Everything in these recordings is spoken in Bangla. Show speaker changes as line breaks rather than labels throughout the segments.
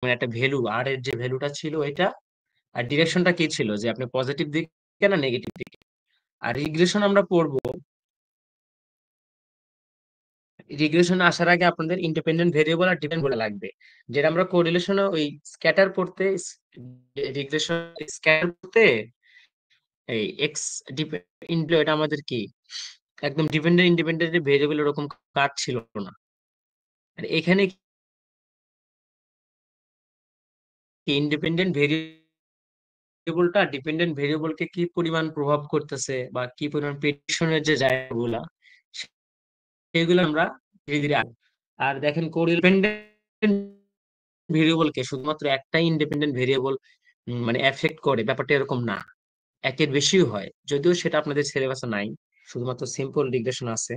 মানে একটা ভ্যালু আর এর যে ভ্যালুটা ছিল এটা, আর ডিরেকশনটা কি ছিল যে আপনি পজিটিভ দিকে না নেগেটিভ দিকে। আর রিগ্রেশন আমরা পড়বো, রিগ্রেশনে আসার আগে আপনাদের ইন্ডিপেন্ডেন্ট ভেরিয়েবল আর ডিপেন্ডেন্ট বলা লাগবে। যেটা আমরা কোরিলেশনে ওই স্ক্যাটার পড়তে, রিগ্রেশন স্ক্যাটার পড়তে এই এক্স এটা আমাদের কি একদম ডিপেন্ডেন্ট ইন্ডিপেন্ডেন্ট ভেরিয়েবল এরকম কাজ ছিল না। আর এখানে কি ইন্ডিপেন্ডেন্ট ভেরিয়েবলটা ডিপেন্ডেন্ট ভেরিয়েবলকে কি পরিমাণ প্রভাব করতেছে বা কি পরিমাণ প্রেডিকশনের যে জায়গাগুলা সেগুলো আমরা ধীরে ধীরে আর দেখেন কোরিলেন্ট ভেরিয়েবলকে শুধুমাত্র একটাই ইন্ডিপেন্ডেন্ট ভেরিয়েবল মানে এফেক্ট করে, ব্যাপারটা এরকম না, একের বেশিও হয়, যদিও সেটা আপনাদের সিলেবাসে নাই, শুধুমাত্র সিম্পল রিগ্রেশন আছে।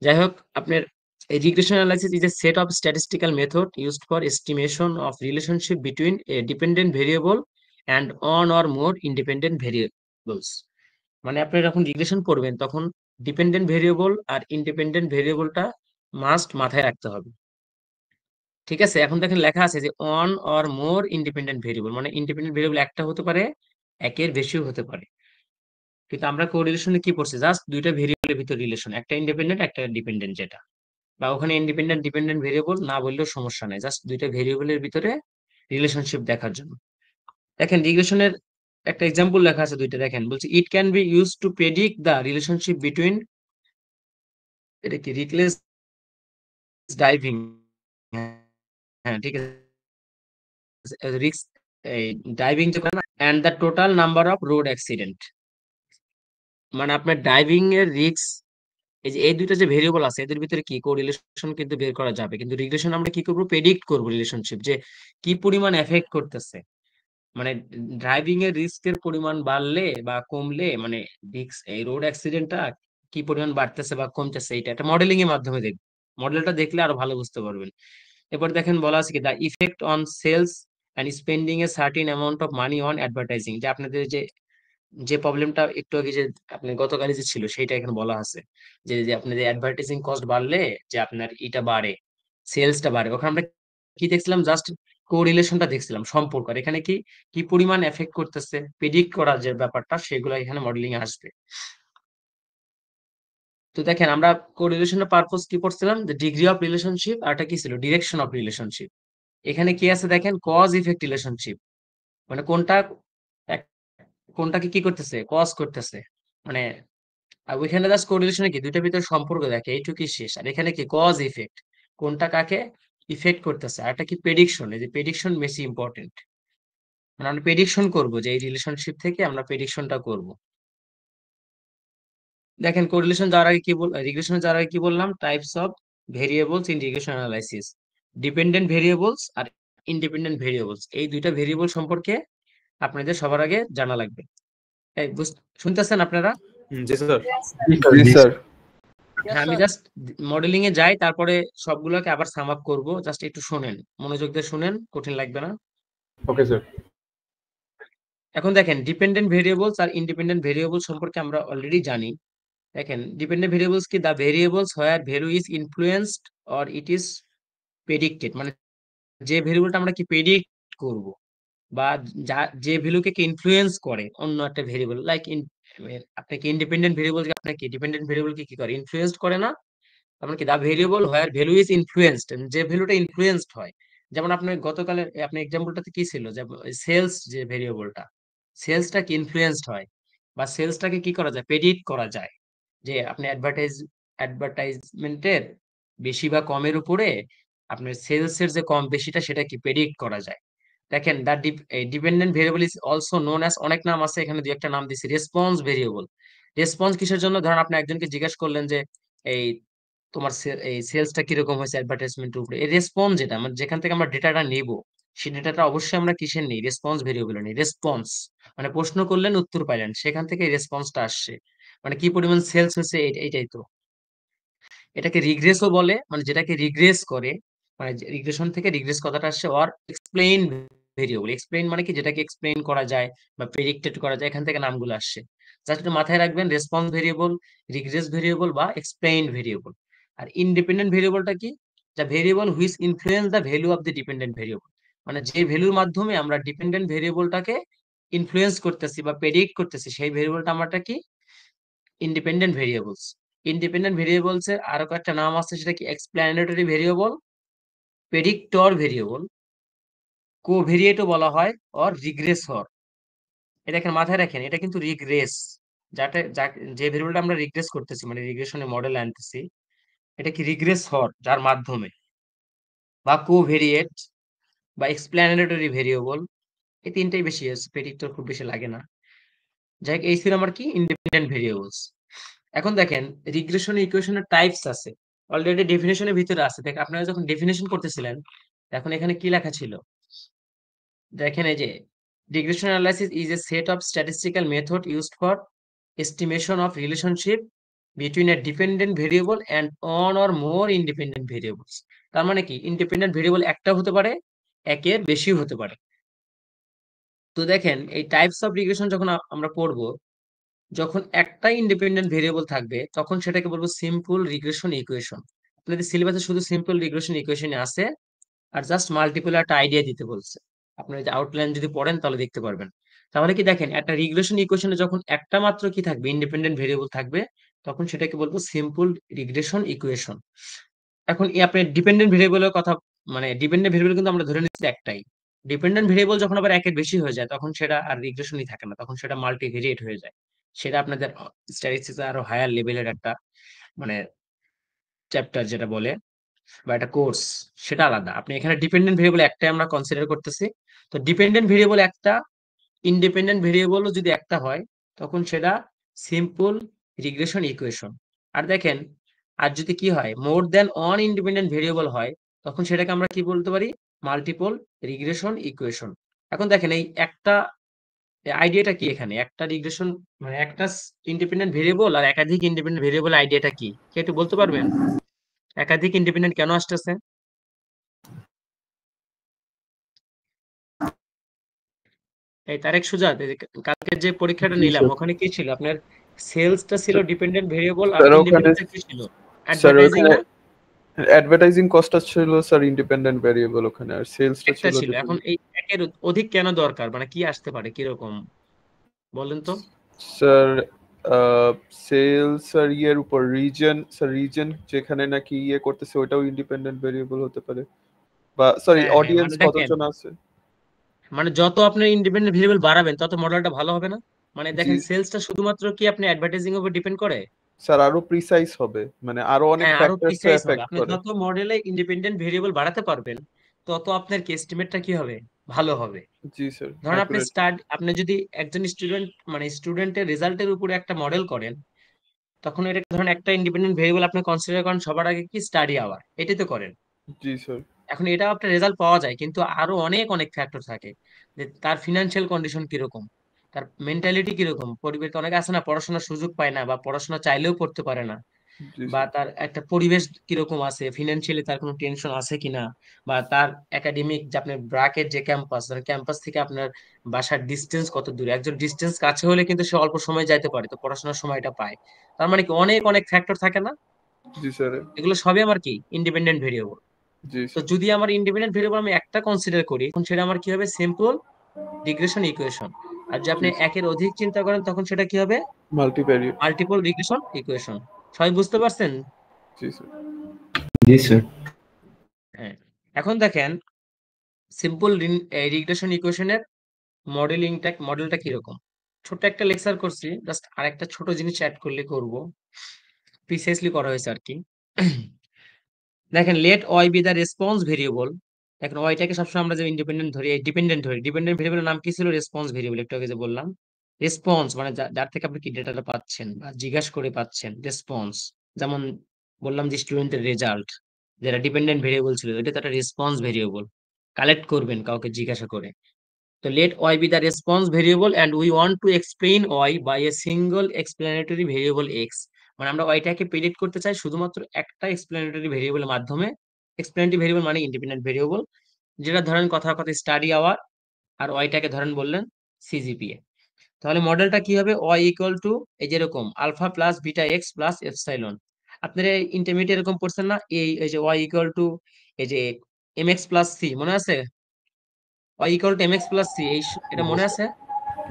যাই হোক, আপনার এই regression analysis is a set of statistical method used for estimation of relationship between A dependent variable and on or more independent variables. মানে আপনি যখন রিগ্রেশন করবেন তখন ডিপেন্ডেন্ট ভেরিয়েবল আর ইন্ডিপেন্ডেন্ট ভেরিয়েবলটা মাস্ট মাথায় রাখতে হবে। ঠিক আছে, এখন দেখেন লেখা আছে যে on or more independent variable, মানে ইন্ডিপেন্ডেন্ট ভেরিয়েবল একটা হতে পারে, একের বেশিও হতে পারে। কিন্তু আমরা কোরিলেশনে কি পড়ছি, জাস্ট দুইটা ভেরিয়েবলের ভিতর রিলেশন, একটা ইন্ডিপেন্ডেন্ট একটা ডিপেন্ডেন্ট, যেটা বা ওখানে ইন্ডিপেন্ডেন্ট ডিপেন্ডেন্ট ভেরিয়েবল না বললেও সমস্যা নাই, জাস্ট দুইটা ভেরিয়েবলের ভিতরে রিলেশনশিপ দেখার জন্য। দেখেন রিগ্রেশনের একটা এক্সাম্পল লেখা আছে দুইটা, দেখেন বলছে it can be use to predict the relationship between, এটা কি রিকলেস ডাইভিং, হ্যাঁ ঠিক আছে, রিক্স এই ডাইভিং যে করে না, and the total number of road accident. মানে আপনার ডাইভিং এর রিস্ক, এই যে এই দুইটা যে ভেরিয়েবল আছে এদের ভিতরে কি কোরিলেশন কিন্তু বের করা যাবে, কিন্তু রিগ্রেশন আমরা কি করবো, প্রেডিক্ট করবো রিলেশনশিপ যে কি পরিমাণ এফেক্ট করতেছে। মানে ড্রাইভিং এর রিস্কের পরিমাণ বাড়লে বা কমলে, মানে রিস্ক এই রোড অ্যাক্সিডেন্টটা কি পরিমাণ বাড়তেছে বা কমতেছে, এটা একটা মডেলিং এর মাধ্যমে দেখবে, মডেলটা দেখলে আরো ভালো বুঝতে পারবেন। এরপর দেখেন বলা আছে কি the effect on sales and spending a certain amount of money on advertising, যে আপনাদের যে যে প্রবলেমটা একটু আগে যে আপনি গতকালই যে ছিল সেইটা এখানে বলা আছে, যে যে আপনাদের অ্যাডভার্টাইজিং কস্ট বাড়লে যে আপনার এটা বাড়ে, সেলসটা বাড়ে। ওখানে আমরা কি দেখছিলাম, জাস্ট কোরিলেশনটা দেখছিলাম, সম্পর্ক। আর এখানে কি কি পরিমাণ এফেক্ট করতেছে প্রেডিক্ট করার যে ব্যাপারটা সেগুলো এখানে মডেলিং এ আসবে। তো দেখেন আমরা কোরিলেশনের পারপোজ কি পড়ছিলাম, যে ডিগ্রি অফ রিলেশনশিপ, আর এটা কি ছিল ডিরেকশন অফ রিলেশনশিপ। এখানে কি আছে দেখেন, কজ ইফেক্ট রিলেশনশিপ, মানে কোনটা এক- কোনটাকে কি করতেছে, কজ করতেছে। মানে আর ওইখানে জাস্ট কোরিলেশনে কি দুইটার ভিতরে সম্পর্ক দেখে, এইটুকুই শেষ। আর এখানে কি কজ ইফেক্ট, কোনটা কাকে ইফেক্ট করতেছে। আর একটা কি প্রেডিকশন, এই যে প্রেডিকশন বেশি ইম্পর্টেন্ট, মানে আমরা প্রেডিকশন করবো যে এই রিলেশনশিপ থেকে আমরা প্রেডিকশনটা করব। দেখেন কোরিলেশন যাওয়ার আগে কি বল, রিগ্রেশনে যাওয়ার আগে কি বললাম, types of variables in regression analysis, dependent variables আর ইন্ডিপেন্ডেন্ট ভেরিয়েবলস, এই দুইটা ভেরিয়েবল সম্পর্কে আপনাদের সবার আগে জানা লাগবে। এই শুনতেছেন আপনারা?
জি স্যার।
জি স্যার।
হ্যাঁ, আমি জাস্ট মডেলিং এ যাই, তারপরে সবগুলোকে আবার সাম আপ করবো, জাস্ট একটু শুনেন, মনোযোগ দিয়ে শুনেন, কঠিন লাগবে না।
Okay sir.
এখন দেখেন ডিপেন্ডেন্ট ভেরিয়েবলস আর ইন্ডিপেন্ডেন্ট ভেরিয়েবল সম্পর্কে আমরা অলরেডি জানি। দেখেন ডিপেন্ডেন্ট ভেরিয়েবলস কি, the variables where value is influenced or it is predicted, মানে যে ভেরিয়েবলটা আমরা কি প্রেডিক্ট করব বা যা যে ভ্যালুকে কি ইনফ্লুয়েন্স করে অন্য একটা ভেরিয়েবল, লাইক আপনাকে ইন্ডিপেন্ডেন্ট ভেরিয়েবল আপনাকে ডিপেন্ডেন্ট ভেরিয়েবলকে কি করে, ইনফ্লুয়েন্স করে না। তার মানে কি the variable where value is influenced, যে ভ্যালুটা ইনফ্লুয়েন্সড হয়। যেমন আপনার গতকালে আপনি এক্সাম্পলটাতে কি ছিল, যে সেলস যে ভেরিয়েবলটা, সেলসটা কি ইনফ্লুয়েন্সড হয় বা সেলসটাকে কি করা যায়, প্রেডিক্ট করা যায়, যে আপনি অ্যাডভার্টাইজমেন্টের বেশি বা কমের উপরে আপনার সেলস এর যে কম বেশিটা সেটা কি প্রেডিক্ট করা যায়। দেখেন the dependent variable is also known as, অনেক নাম আছে, এখানে দুই একটা নাম দিছি, রেসপন্স ভেরিয়েবল। রেসপন্স কিসের জন্য, ধরেন আপনি একজনকে জিজ্ঞেস করলেন যে এই তোমার এই সেলসটা কিরকম হয়েছে অ্যাডভার্টাইজমেন্টের উপরে, এই রেসপন্স যেটা মানে যেখান থেকে আমরা ডেটাটা নিব, সেই ডেটাটা অবশ্যই আমরা কিসের নেই, রেসপন্স ভেরিয়েবল নেই। রেসপন্স মানে প্রশ্ন করলেন উত্তর পাইলেন, সেখান থেকে রেসপন্সটা আসছে, মানে কি পরিমাণ সেলস হয়েছে এইটাই তো। এটাকে রিগ্রেসও বলে, মানে যেটাকে রিগ্রেস করে, মানে রিগ্রেশন থেকে রিগ্রেস কথাটা আসছে। অর এক্সপ্লেইন ভেরিয়েবল, এক্সপ্লেইন মানে কি যেটাকে এক্সপ্লেইন করা যায় বা প্রেডিক্টেড করা যায়, এখান থেকে নামগুলো আসছে। জাস্ট একটু মাথায় রাখবেন, রেসপন্স ভেরিয়েবল, রিগ্রেস ভেরিয়েবল বা এক্সপ্লেইন ভেরিয়েবল। আর ইন্ডিপেন্ডেন্ট ভেরিয়েবলটা কি, the variable which influence the value of the dependent variable, মানে যে ভ্যালুর মাধ্যমে আমরা ডিপেন্ডেন্ট ভেরিয়েবলটাকে ইনফ্লুয়েন্স করতেছি বা প্রেডিক্ট করতেছি, সেই ভেরিয়েবলটা আমারটা কি? Independent variables. ইন্ডিপেন্ডেন্ট ভেরিয়েবলস এর আরো কয়েকটা নাম আছে, সেটা কি? এক্সপ্ল্যানেটরি ভেরিয়েবল, প্রেডিক্টর ভেরিয়েবল, কোভেরিয়েটও বলা হয়, অর রিগ্রেসর। এটা এখানে মাথায় রাখেন, এটা কিন্তু রিগ্রেস। যে ভেরিয়েবলটা আমরা রিগ্রেস করতেছি, মানে রিগ্রেশনের মডেল আনতেছি, এটা কি রিগ্রেস হর, যার মাধ্যমে, বা কোভেরিয়েট, বা এক্সপ্ল্যানেটরি ভেরিয়েবল। এই তিনটাই বেশি আছে, প্রেডিক্টর খুব বেশি লাগে না। যাই হোক, এই ছিল আমার কি ইন্ডিপেন্ডেন্ট ভেরিয়েবলস। এখন দেখেন, রিগ্রেশন ইকুয়েশনের টাইপস আছে, অলরেডি ডেফিনেশনের ভিতরে আছে। দেখ, আপনারা যখন ডেফিনেশন করতেছিলেন, এখন এখানে কি লেখা ছিল? দেখেন এই যে, regression analysis is a set of statistical method used for estimation of relationship between a dependent variable and one or more independent variables। তার মানে কি, ইন্ডিপেন্ডেন্ট ভেরিয়েবল একটা হতে পারে, একের বেশি হতে পারে। তো দেখেন, এই টাইপস অফ রিগ্রেশন যখন আমরা পড়বো, যখন একটা ইন্ডিপেন্ডেন্ট ভেরিয়েবল থাকবে, তখন সেটাকে বলবো সিম্পল রিগ্রেশন ইকুয়েশন। আপনাদের সিলেবাসে শুধু সিম্পল রিগ্রেশন ইকুয়েশনই আছে, আর জাস্ট মাল্টিপল একটা আইডিয়া দিতে বলছে। আপনার যে আউটলাইন যদি পড়েন তাহলে দেখতে পারবেন। তাহলে কি দেখেন, একটা রিগ্রেশন ইকুয়েশনে যখন একটা মাত্র কি থাকবে, ইন্ডিপেন্ডেন্ট ভেরিয়েবল থাকবে, তখন সেটাকে বলবো সিম্পল রিগ্রেশন ইকুয়েশন। এখন এই আপনি ডিপেন্ডেন্ট ভেরিয়েবলের কথা, মানে ডিপেন্ডেন্ট ভেরিয়েবল কিন্তু আমরা ধরে নিচ্ছি একটাই। ডিপেন্ডেন্ট ভেরিয়েবল যখন আবার একের বেশি হয়ে যায়, তখন সেটা আর রিগ্রেশনই থাকে না, তখন সেটা মাল্টিভেরিয়েট হয়ে যায়। সেটা আপনাদের স্ট্যাটিস্টিক্স আরো হায়ার লেভেলের একটা, মানে চ্যাপ্টার যেটা বলে, বা একটা কোর্স, সেটা আলাদা। আপনি এখানে ডিপেন্ডেন্ট ভেরিয়েবল একটাই আমরা কনসিডার করতেছি। তো ডিপেন্ডেন্ট ভেরিয়েবল একটা, ইন্ডিপেন্ডেন্ট ভেরিয়েবলও যদি একটা হয়, তখন সেটা সিম্পল রিগ্রেশন ইকুয়েশন। আর দেখেন, আর যদি কি হয়, more than one independent variable হয়, তখন সেটাকে আমরা কি বলতে পারি? Multiple regression equation. এখন দেখেন, এই একটা আইডিয়াটা কি এখানে, একটা রিগ্রেশন, মানে একটা ইন্ডিপেন্ডেন্ট ভেরিয়েবল আর একাধিক ইন্ডিপেন্ডেন্ট ভেরিয়েবল, আইডিয়াটা কি কে একটু বলতে পারবেন? একাধিক ইন্ডিপেন্ডেন্ট কেন আসতেছে? এই তারেক সুজাত, এই যে কালকে যে পরীক্ষাটা
জি
নিলাম,
স্যার।
ওখানে কি ছিল আপনার? সেলসটা ছিল ডিপেন্ডেন্ট ভেরিয়েবল, আর
স্যার ওখানে
ইন্ডিপেন্ডেন্টটা কি ছিল?
স্যার
অ্যাডভার্টাইজিং
ওখানে
না?
অ্যাডভার্টাইজিং কস্টটা ছিল স্যার ইন্ডিপেন্ডেন্ট ভেরিয়েবল ওখানে, আর সেলসটা
একটা
ছিল
ছিল। এখন
ডিপেন্ডেন্ট।
এই একের অধিক কেন দরকার, মানে কি আসতে পারে, কিরকম বলেন তো?
স্যার সেলস আর ইয়ের উপর রিজন, স্যার রিজন যেখানে নাকি ইয়ে করতেছে ওটাও ইন্ডিপেন্ডেন্ট ভেরিয়েবল হতে পারে, বা সরি
হ্যাঁ হ্যাঁ,
অডিয়েন্স
মানে দেখেন,
কতজন আছে।
মানে যত আপনি ইন্ডিপেন্ডেন্ট ভেরিয়েবল বাড়াবেন, তত মডেলটা ভালো হবে না? মানে
জি
দেখেন, সেলসটা শুধুমাত্র কি আপনি অ্যাডভার্টাইজিং উপর ডিপেন্ড করে?
স্যার, আরো প্রিসাইজ হবে, মানে আরো অনেক
হ্যাঁ, আরো
ফ্যাক্টরস তো
প্রিসাইজ হবে।
এফেক্ট
আপনি
করে।
যত মডেলে ইন্ডিপেন্ডেন্ট ভেরিয়েবল বাড়াতে পারবেন, তত আপনার কি এস্টিমেটটা কি হবে? ভালো হবে।
জি স্যার,
ধরেন
অ্যাকুরেট।
আপনি যদি একজন স্টুডেন্ট, মানে স্টুডেন্টের রেজাল্টের উপরে একটা মডেল করেন, তখন এটা ধরেন একটা ইন্ডিপেন্ডেন্ট ভেরিয়েবল আপনি কনসিডার করেন সবার আগে কি? স্টাডি আওয়ার, এটাই তো করেন।
জি স্যার।
এখন এটা আপনার রেজাল্ট পাওয়া যায়, কিন্তু আরো অনেক অনেক ফ্যাক্টর থাকে, যে তার ফিনান্সিয়াল কন্ডিশন কিরকম, তার মেন্টালিটি কিরকম, পরিবারকে অনেকে আছে না, পড়াশোনার সুযোগ পায় না, বা পড়াশোনা চাইলেও পড়তে পারে না,
জি
বা
স্যার।
তার একটা পরিবেশ কিরকম আছে, ফিনান্সিয়ালি তার কোনো টেনশন আছে কিনা, বা তার একাডেমিক, যে আপনার ব্রাকের যে ক্যাম্পাস, ক্যাম্পাস থেকে আপনার বাসার ডিস্টেন্স কত দূরে। একজন ডিস্টেন্স কাছে হলে কিন্তু সে অল্প সময় যাইতে পারে, তো পড়াশোনার সময়টা পায়। তার মানে কি, অনেক অনেক ফ্যাক্টর থাকে না?
জি স্যার।
এগুলো সবই আমার কি ইন্ডিপেন্ডেন্ট ভেরিয়েবল।
জি
তো
স্যার।
যদি আমার ইন্ডিপেন্ডেন্ট ভেরিয়েবল আমি একটা কনসিডার করি, তখন সেটা আমার কি হবে? Simple regression equation. আর যদি
জি
আপনি
স্যার।
একের অধিক চিন্তা করেন, তখন সেটা কি হবে?
মাল্টিভ্যারিয়েট।
Multiple regression equation. সবাই বুঝতে পারছেন?
জি স্যার।
জি স্যার।
হ্যাঁ। এখন দেখেন, সিম্পল রিগ্রেশন ইকুয়েশনের মডেলটা কিরকম। ছোট্ট একটা লেকচার করছি, জাস্ট আরেকটা ছোট জিনিস অ্যাড করলে করব, প্রিসাইসলি করা হয়েছে আর কি। দেখেন, লেট ওয়াই বি দা রেসপন্স ভেরিয়েবল। এখন ওয়াইটাকে সবসময় আমরা যে ইন্ডিপেন্ডেন্ট ধরি, ডিপেন্ডেন্ট ধরি। ডিপেন্ডেন্ট ভেরিয়েবলের নাম কি ছিল? রেসপন্স ভেরিয়েবল, একটু আগে যে বললাম। রেসপন্স মানে যার থেকে আপনি কি ডেটাটা পাচ্ছেন বা জিজ্ঞাসা করে পাচ্ছেন, রেসপন্স। যেমন বললাম যে স্টুডেন্টের রেজাল্ট, যেটা ডিপেন্ডেন্ট ভেরিয়েবল ছিল, এটা তো একটা রেসপন্স ভেরিয়েবল। কালেক্ট করবেন কাউকে জিজ্ঞাসা করে। তো let y be the response variable and we want to explain y by a single explanatory variable x। মানে আমরা y টাকে প্রেডিক্ট করতে চাই শুধুমাত্র একটা এক্সপ্লেনেটরি ভেরিয়েবলের মাধ্যমে। এক্সপ্লেনেটরি ভেরিয়েবল মানে ইন্ডিপেন্ডেন্ট ভেরিয়েবল, যেটা ধরেন কথার কথা স্টাডি আওয়ার, আর y টাকে ধরেন বললেন সিজিপিএ। তাহলে মডেলটা কি হবে? y ইকুয়াল টু, এই যেরকম alpha plus beta x plus epsilon. আপনারা ইন্টারমিডিয়েট এরকম পড়ছেন না? এই এই যে y ইকুয়াল টু, এই যে এম এক্স প্লাস সি, মনে আছে? y equal two mx plus c, এটা মনে আছে?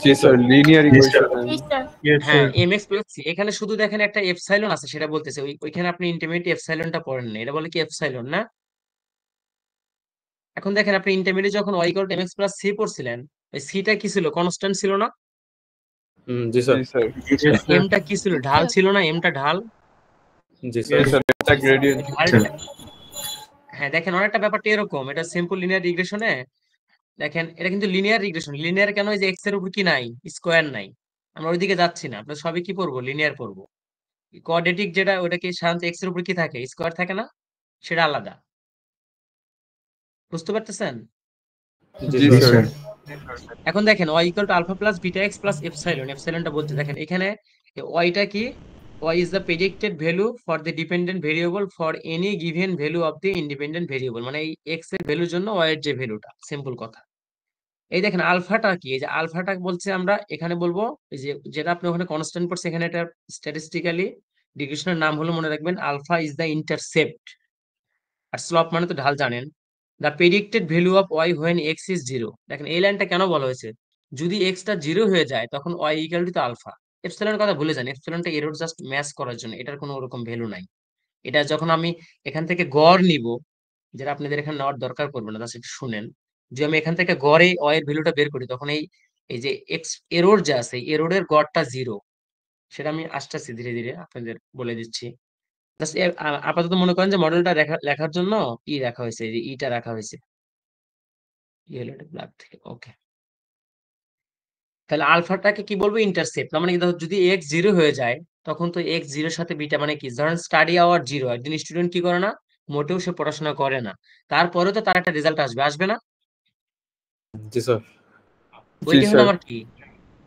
জি স্যার, লিনিয়ার ইকুয়েশন।
হ্যাঁ, mx প্লাস c। এখানে শুধু দেখেন একটা এপসাইলন আছে, সেটা বলতেছে ওইখানে আপনি ইন্টারমিডিয়েট এপসাইলনটা পড়েন না, এটা বলে কি এপসাইলন না। এখন দেখেন আপনি ইন্টারমিডিয়েট যখন y equal two mx plus c পড়ছিলেন, ওই সিটা কি ছিল? কনস্ট্যান্ট ছিল না?
জি স্যার।
আর এমটা কি ছিল? ঢাল ছিল না? এমটা ঢাল।
জি স্যার।
এটা গ্রেডিয়েন্ট।
হ্যাঁ দেখেন, অনেকটা ব্যাপারটা এরকম, এটা সিম্পল লিনিয়ার রিগ্রেশনে দেখেন, এটা কিন্তু লিনিয়ার রিগ্রেশন। লিনিয়ার কেন? যে এক্স এর উপর কি নাই? স্কোয়ার নাই। আমরা ওইদিকে যাচ্ছি না, আমরা সবই কি পড়বো? লিনিয়ার পড়বো। কোয়াড্রেটিক যেটা, ওটা কি সাধারণত এক্স এর উপর কি থাকে? স্কোয়ার থাকে না? সেটা আলাদা। বুঝতে পারতেছেন?
জি স্যার।
এখন দেখেন y equal to alpha plus beta x plus epsilon. এপসাইলনটা বলতে দেখেন এখানে ওয়াইটা কি? y is the predicted value for the dependent variable for any given value of the independent variable, মানে এই x এর ভ্যালুর জন্য y এর যে ভ্যালুটা, সিম্পল কথা। এই দেখেন আলফাটা কি? এই যে আলফাটা বলছে আমরা এখানে বলবো, এই যে যেটা আপনি ওখানে কনস্ট্যান্ট পড়ছে, এখানে এটা স্ট্যাটিস্টিক্যালি ডিগ্রেশনের নাম হলো, মনে রাখবেন, আলফা ইজ দ্য ইন্টারসেপ্ট। আর স্লপ মানে তো ঢাল, জানেন। The predicted value of y when x is zero. দেখেন এই লাইনটা কেন বলা হয়েছে? যদি এক্সটা জিরো হয়ে যায় তখন ওয়াই ইকুয়াল টু আলফা। এপসিলনের কথা ভুলে যান, এপসিলনটা এরর জাস্ট ম্যাচ করার জন্য, এটার কোনো ওরকম ভ্যালু নাই। এটা যখন আমি এখান থেকে গড় নিব, যেটা আপনাদের এখানে নেওয়ার দরকার পড়বে না, জাস্ট একটু শুনেন। যদি আমি এখান থেকে গড়ে ওয়াই এর ভ্যালুটা বের করি, তখন এই এই যে এক্স এরর যে আছে, এররের গড়টা জিরো। সেটা আমি আসতেছি ধীরে ধীরে আপনাদের বলে দিচ্ছি। জাস্ট আপাতত মনে করেন যে মডেলটা লেখার জন্য রাখা হয়েছে, এই যে ইটা রাখা হয়েছে ইয়েলোটা ব্ল্যাক থেকে। ওকে, তাহলে আলফাটাকে কি বলবো? ইন্টারসেপ্ট। তার মানে কি, ধরো যদি এক্স জিরো হয়ে যায়, তখন তো এক্স জিরোর সাথে বিটা মানে কি? ধরেন স্টাডি আওয়ার জিরো, একজন স্টুডেন্ট কি করে না? মোটেও সে পড়াশোনা করে না, তারপরে তো তার একটা রেজাল্ট আসবে, আসবে না?
জি স্যার।
ওইটা হলো আমার কি?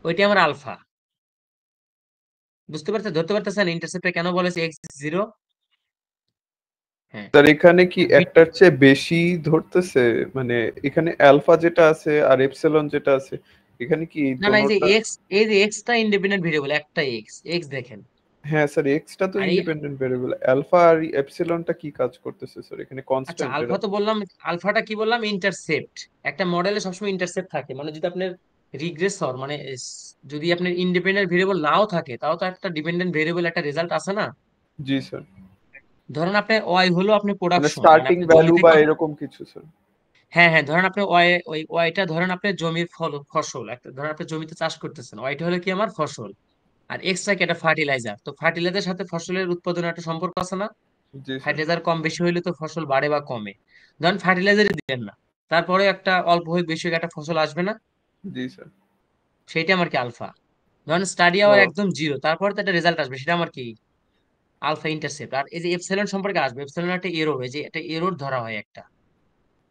ওইটা আমার আলফা। বুঝতে পারছেন? ধরতে পারতেছেন ইন্টারসেপ্টে কেন বলেছে এক্স জিরো? হ্যাঁ
স্যার এখানে কি
আর
একটার চেয়ে বেশি ধরতেছে? মানে এখানে আলফা যেটা আছে আর এপসিলন যেটা আছে, এখানে কি
না না, এই যে
দোনোটা?
এক্স, এই যে এক্সটা ইন্ডিপেন্ডেন্ট ভেরিয়েবল, একটা এক্স, এক্স দেখেন।
হ্যাঁ স্যার, এক্সটা তো
আর এই,
ইন্ডিপেন্ডেন্ট ভেরিয়েবল। আলফা আর এপসিলনটা কি কাজ করতেছে স্যার এখানে?
আচ্ছা
কনস্ট্যান্ট
আলফা
এরা?
তো বললাম, আলফাটা কি বললাম? ইন্টারসেপ্ট। একটা মডেলে সবসময় ইন্টারসেপ্ট থাকে, মানে যদি আপনার রিগ্রেসর মানে যদি আপনার ইন্ডিপেন্ডেন্ট ভেরিয়েবল নাও থাকে, তাও তো একটা ডিপেন্ডেন্ট ভেরিয়েবল একটা রেজাল্ট আছে না?
জি স্যার।
ধরেন আপনার ওয়াই হলো আপনার
মানে
প্রোডাকশন, মানে
স্টার্টিং
আপনি
ভ্যালু
জমিতে
বা
কি,
এরকম কিছু স্যার?
হ্যাঁ হ্যাঁ, ধরেন আপনি ওয়াই, ওই ওয়াইটা ধরেন আপনি জমির ফসল একটা, ধরেন আপনি জমিতে চাষ করতেছেন, ওয়াইটা হলো কি আমার ফসল। আর এক্সট্রা কি একটা ফার্টিলাইজার, তো ফার্টিলাইজার সাথে ফসলের উৎপাদনের একটা সম্পর্ক আছে না?
জি স্যার।
ফার্টিলাইজার কম বেশি হইলে তো ফসল বাড়ে বা কমে। ধরেন ফার্টিলাইজারই দিবেন না, তারপরে একটা অল্প হোক বেশি হোক একটা ফসল আসবে না?
জি স্যার।
সেইটা আমার কি? আলফা। ধরেন স্টাডি
ও
আওয়ার একদম জিরো, তারপরে তো একটা রেজাল্ট আসবে, সেটা আমার কি? Alpha intercept. আর এই যে এপসিলন সম্পর্কে আসবে, এপসিলন একটা এরর, এই যে একটা এরর ধরা হয় একটা,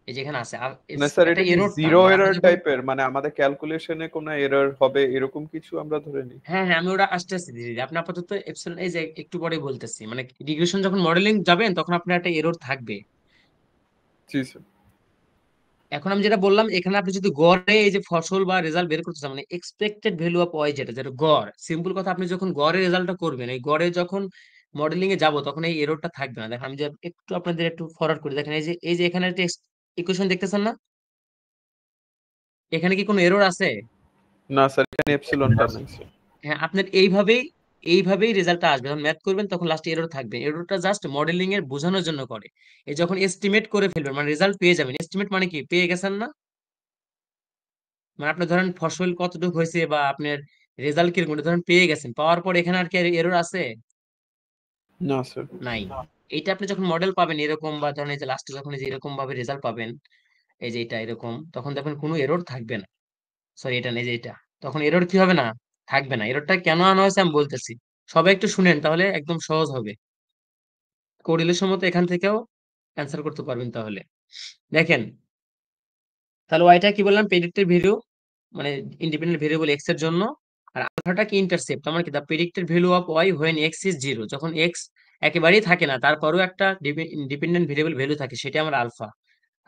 এই যে এখানে আছে
না স্যার,
একটা
এটা কি
এরর টার্ম,
জিরো
মানে আপনি
এরর
যখন,
টাইপের? মানে আমাদের ক্যালকুলেশনে কোনো এরর হবে এরকম কিছু আমরা ধরে নিই?
হ্যাঁ হ্যাঁ আমি ওটা আসতেছি ধীরে ধীরে। আপনি আপাতত এপসিলন, এই যে একটু পরে বলতেছি, মানে রিগ্রেশন যখন মডেলিং যাবেন তখন আপনার একটা এরর থাকবে।
জি স্যার।
এখন আমি যেটা বললাম, এখানে আপনি যদি গড়ে এই যে ফসল বা রেজাল্ট বের করতে চান, মানে এক্সপেক্টেড ভ্যালু অফ ওয়াই, যেটা যেটা গড়, সিম্পল কথা, আপনি যখন গড়ে রেজাল্টটা করবেন, এই গড়ে যখন মডেলিং এ যাব, তখন এই এররটা থাকবে না। দেখেন আমি যে একটু আপনাদের একটু ফরওয়ার্ড করি, দেখেন এই যে এখানে একটা ইকুয়েশন দেখতেছেন না? এখানে কি কোনো এরর আছে?
না স্যার, এখানে এপসিলনটা নাই স্যার।
হ্যাঁ, আপনার এইভাবেই রেজাল্টটা আসবে। যখন ম্যাথ করবেন তখন লাস্টে এরর থাকবে। এররটা জাস্ট মডেলিং এর বোঝানোর জন্য করে। এই যখন এস্টিমেট করে ফেলবেন, মানে রেজাল্ট পেয়ে যাবেন। এস্টিমেট মানে কি? পেয়ে গেছেন না? মানে আপনি ধরেন ফসল কতটুকু হয়েছে বা আপনার রেজাল্ট কিরকম, এটা ধরেন পেয়ে গেছেন, পাওয়ার পর এখানে আর কি এরর আছে?
না স্যার।
নাই। এইটা আপনি যখন মডেল পাবেন এরকম, বা ধরেন এই যে লাস্টে যখন এই যে এরকম ভাবে রেজাল্ট পাবেন, এই যে এটা এরকম, তখন দেখবেন কোনো এরর থাকবে না। সরি, এটা নেই, যে এটা, তখন এরর কি হবে না? থাকবে না। এররটা কেন আনা হয়েছে আমি বলতেছি, সবাই একটু শুনেন, তাহলে একদম সহজ হবে। কোরিলেশন মতো এখান থেকেও অ্যান্সার করতে পারবেন। তাহলে দেখেন, তাহলে ওয়াইটা কি বললাম? প্রেডিক্টেড ভ্যালু, মানে ইন্ডিপেন্ডেন্ট ভেরিয়েবল এক্স এর জন্য। আর আলফাটা কি? ইন্টারসেপ্ট। আমার কি? The predicted value of y when x is zero, যখন এক্স একেবারেই থাকে না, তারপরেও একটা ডিপেন্ডেন্ট ভেরিয়েবল ভ্যালু থাকে, সেটা আমার আলফা।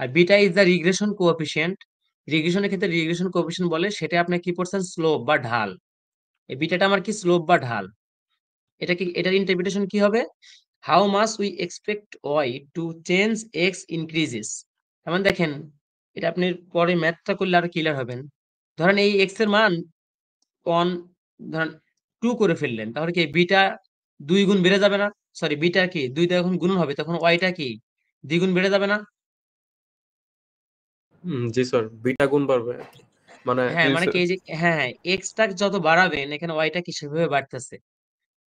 আর beta is the regression coefficient. রিগ্রেশনের ক্ষেত্রে রিগ্রেশন কোএফিসিয়েন্ট বলে, সেটা আপনি কি পড়ছেন? স্লোপ বা ঢাল। এই বিটাটা আমার কি? স্লোপ বা ঢাল। এটা কি? এটার ইন্টারপ্রিটেশন কি হবে? How much we expect y to change x increases. যেমন দেখেন, এটা আপনি পরে ম্যাথটা করলে আরো ক্লিয়ার হবেন। ধরেন এই এক্স এর মান অন ধরেন 2 করে ফেললেন, তাহলে কি বিটা 2 গুণ বেড়ে যাবে না? সরি, বিটা কি 2 দিয়ে যখন গুণন হবে তখন ওয়াইটা কি দ্বিগুণ বেড়ে যাবে না?
জি স্যার, বিটা গুণ বাড়বে মানে।
হ্যাঁ,
জি
মানে
স্যার।
কি এই যে হ্যাঁ, এক্সটা যত বাড়াবেন এখানে ওয়াইটা কি সেভাবে বাড়তেছে।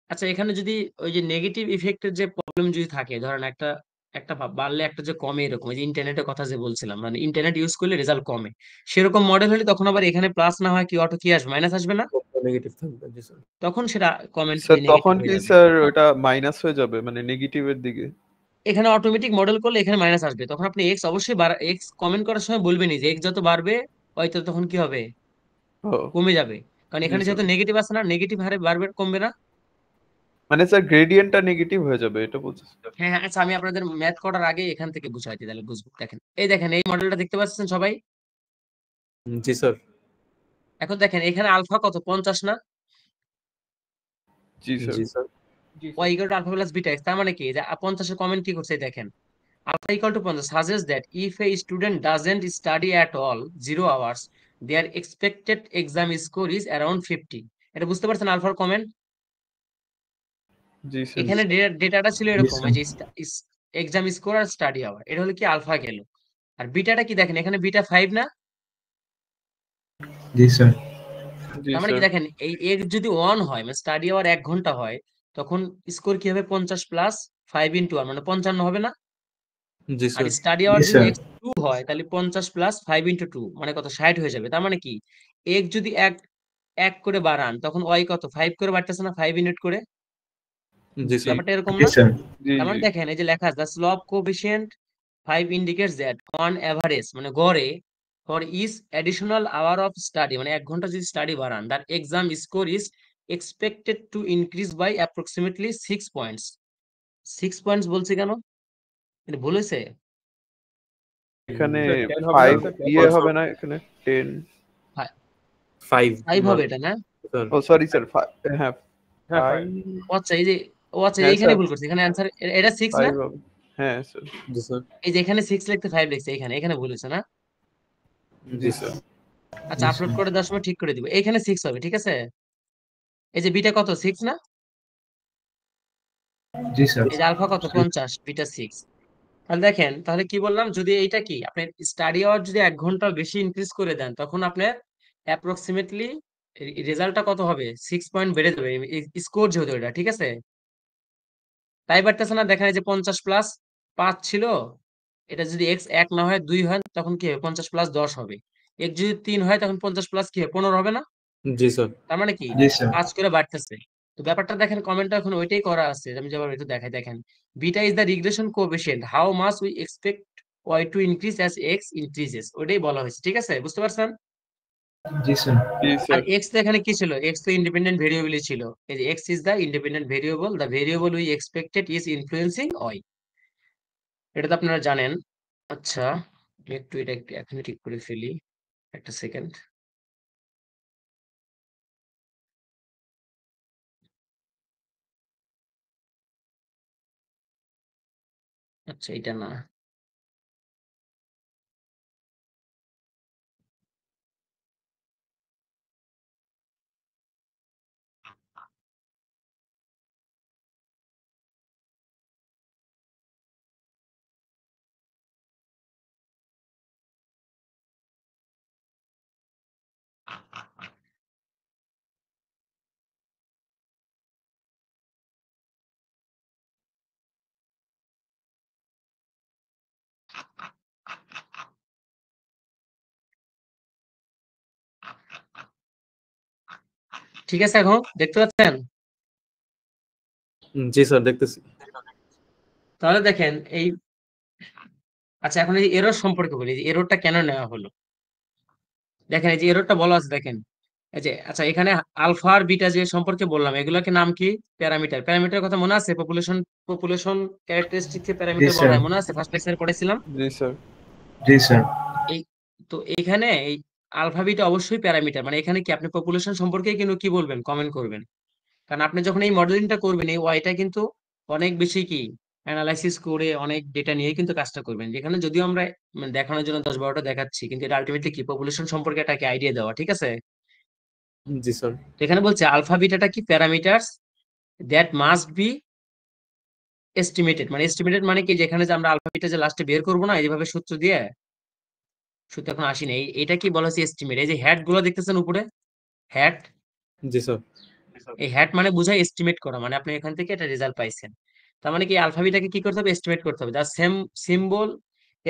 আচ্ছা, এখানে যদি ওই যে নেগেটিভ ইফেক্টের যে প্রবলেম যদি থাকে, ধরেন একটা একটা বাড়লে একটা যে কমে, এরকম এই যে ইন্টারনেটের কথা যে বলছিলাম, মানে ইন্টারনেট ইউজ করলে রেজাল্ট কমে, সেরকম মডেল হলে তখন আবার এখানে প্লাস না হয় কি অটো কি আসবে, মাইনাস আসবে না?
নেগেটিভ থাকবে। জি স্যার।
তখন সেটা কমেন্ট
স্যার
নেগেটিভ
তখন
হয়ে
কি
যাবে।
স্যার ওটা মাইনাস হয়ে যাবে, মানে নেগেটিভের দিকে?
এখানে অটোমেটিক মডেল করলে এখানে মাইনাস আসবে, তখন আপনি এক্স অবশ্যই এক্স কমেন্ট করার সময় বলবেনই যে এক্স যত বাড়বে হয়তো তখন কি হবে,
ও
কমে যাবে। কারণ
জি
এখানে
স্যার।
যেহেতু নেগেটিভ আছে না, নেগেটিভ হারে বাড়বে কমবে না?
মানে স্যার গ্রেডিয়েন্টটা নেগেটিভ হয়ে যাবে এটা বলছি।
হ্যাঁ হ্যাঁ, আচ্ছা আমি আপনাদের ম্যাথ করার আগে এখান থেকে বুঝাই দিই, তাহলে বুঝবো। দেখেন এই দেখেন এই মডেলটা দেখতে পাচ্ছেন সবাই?
জি স্যার।
এখন দেখেন এখানে আলফা কত, 50 না?
জি স্যার।
জি sir.
Y equal to alpha plus beta x, তার মানে কি যে 50 এর কমেন্ট কি করছে এই দেখেন, alpha equal to 50 suggest that if a student doesn't study at all 0 hours their expected exam score is around 50। এটা বুঝতে পারছেন আলফার কমেন্ট?
জি স্যার।
এখানে ডেটাটা ছিল এরকম, এই যে এক্সাম স্কোর আর স্টাডি আওয়ার, এটা হলো কি আলফা গেল। আর বিটাটা কি দেখেন, এখানে বিটা 5 না?
জি স্যার।
জি
তার মানে কি
স্যার।
দেখেন এই এর যদি 1 হয়, মানে স্টাডি আওয়ার 1 ঘন্টা হয়, তখন স্কোর কি হবে, 50 প্লাস 5 ইন্টু 1 মানে 55 হবে না?
জি
আর
স্যার।
স্টাডি আওয়ার
জি
যদি
স্যার।
এক্স 2 হয়, তাহলে 50 প্লাস 5 ইন্টু 2 মানে কত, 60 হয়ে যাবে। তার মানে কি এক যদি এক এক করে বাড়ান তখন ওয়াই কত, 5 করে বাড়তেছে না, 5 ইউনিট করে?
জি স্যার।
ব্যাপারটা এরকম
জি
না?
স্যার।
জি
তার
জি।
মানে দেখেন এই যে লেখা আছে slope coefficient 5 indicates that on average, মানে গড়ে for each additional hour of study, মানে 1 ঘন্টা যদি স্টাডি বাড়ান, that exam score is expected to increase by approximately 6 points. 6 points বলছি কেন, এটা ভুল হয়েছে?
এখানে
স্যার, 10 হবে না
5
স্যার?
ইয়ে হবে না, এখানে 10।
5
5 হবে এটা না?
স্যার।
ও সরি স্যার, হ্যাঁ
হ্যাঁ
5।
ও আচ্ছা, এই যে ও আচ্ছা
হ্যাঁ
এইখানে
স্যার
ভুল করছে, এখানে অ্যান্সার এটা 6 না?
5 হবে। হ্যাঁ স্যার।
জি স্যার।
এই যে এখানে 6 লিখতে 5 লিখছে, এখানে এখানে ভুল হয়েছে না?
জি স্যার।
আচ্ছা, আপলোড করে দেওয়ার সময় ঠিক করে দিব, এখানে 6 হবে, ঠিক আছে? এই যে বিটা কত, 6 না?
জি স্যার।
এই যে আলফা কত, 50, বিটা 6। তাহলে দেখেন, তাহলে কি বললাম, যদি এইটা কি আপনি স্টাডি আওয়ার যদি 1 ঘন্টা বেশি ইনক্রিজ করে দেন, তখন আপনার অ্যাপ্রক্সিমেটলি রেজাল্টটা কত হবে, 6 পয়েন্ট বেড়ে যাবে স্কোর যেহেতু এটা, ঠিক আছে? তাই পারতেছে না? দেখেন এই যে 50 প্লাস 5 ছিল, এটা যদি এক্স 1 না হয় 2 হয় তখন কি হবে, 50 প্লাস 10 হবে। এক্স যদি 3 হয় তখন 50 প্লাস কি হবে, 15 হবে না?
জি স্যার।
তার মানে কি
জি স্যার।
5 করে বাড়তেছে। তো ব্যাপারটা দেখেন, কমেন্টটা এখন ওইটাই করা আছে, আমি যেবার একটু দেখাই, দেখেন beta is the regression coefficient how much we expect y to increase as x increases, ওইটাই বলা হয়েছে, ঠিক আছে? বুঝতে পারছেন?
জি স্যার।
জি
আর
স্যার।
এক্স তো এখানে কি ছিল, এক্স তো ইন্ডিপেন্ডেন্ট ভেরিয়েবলই ছিল। এই যে X is the independent variable, the variable we expected is influencing Y, এটা তো আপনারা জানেন। আচ্ছা, আমি একটু এটা একটু এখনই ঠিক করে ফেলি, একটা সেকেন্ড। আচ্ছা, এটা না, ঠিক আছে, এখন দেখতে পাচ্ছেন?
জি স্যার, দেখতেছি।
তাহলে দেখেন এই, আচ্ছা এখন এই এরর সম্পর্কে বলি, যে এররটা কেন নেওয়া হলো। দেখেন এই যে এররটা বলা আছে, দেখেন এই যে, আচ্ছা এখানে আলফা আর বিটা যে সম্পর্কে বললাম, এগুলোকে নাম কি, প্যারামিটার। প্যারামিটার কথা মনে আছে? পপুলেশন ক্যারেক্টারিস্টিক্স এর
জি
প্যারামিটার বলা
স্যার।
হয়, মনে আছে? ফার্স্ট লেকচারে পড়েছিলাম।
জি স্যার।
জি স্যার।
এই তো এইখানে এই আলফা বিটা অবশ্যই প্যারামিটার, মানে এখানে কি আপনি পপুলেশন সম্পর্কে কিন্তু কি বলবেন, কমেন্ট করবেন। কারণ আপনি যখন এই মডেলিংটা করবেন, এই ওয়াইটা কিন্তু অনেক বেশি কি অ্যানালাইসিস করে অনেক ডেটা নিয়ে কিন্তু কাজটা করবেন, যেখানে যদিও আমরা দেখানোর জন্য 10-12টা দেখাচ্ছি, কিন্তু এটা আলটিমেটলি কি পপুলেশন সম্পর্কে একটা আইডিয়া দেওয়া, ঠিক আছে?
জি স্যার।
তো এখানে বলছে আলফা বিটাটা কি parameters that must be estimated, মানে এস্টিমেটেড মানে কি, যেখানে যে আমরা আলফা বিটা যে লাস্টে বের করবো না এইভাবে সূত্র দিয়ে, সূত্র এখন আসেনি, এটা কি বলা হচ্ছে এস্টিমেট। এই যে হ্যাট গুলো দেখতেছেন উপরে, হ্যাট,
জি স্যার।
এই হ্যাট মানে বোঝায় এস্টিমেট করা, মানে আপনি এখান থেকে একটা রেজাল্ট পাইছেন। তার মানে কি আলফাবিটাকে কি করতে হবে, এস্টিমেট করতে হবে। The same symbol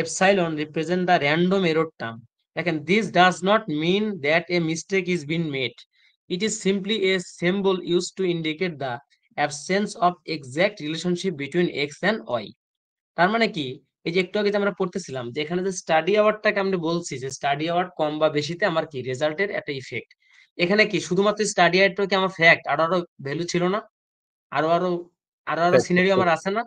epsilon represent the random error term. দেখেন, this does not mean that a mistake is been made, it is simply a symbol use to indicate the absence of exact relationship between x and y. তার মানে কি, এই যে একটু আগে যে আমরা পড়তেছিলাম যে এখানে যে স্টাডি আওয়ারটাকে আমরা বলছি যে স্টাডি আওয়ার কম বা বেশিতে আমার কি রেজাল্টের একটা ইফেক্ট, এখানে কি শুধুমাত্র স্টাডি আওয়ারটা কি আমার ফ্যাক্ট, আরো আরো ভ্যালু ছিল না, আরো আরো আরো আরো সিনারিও আমার আছে না,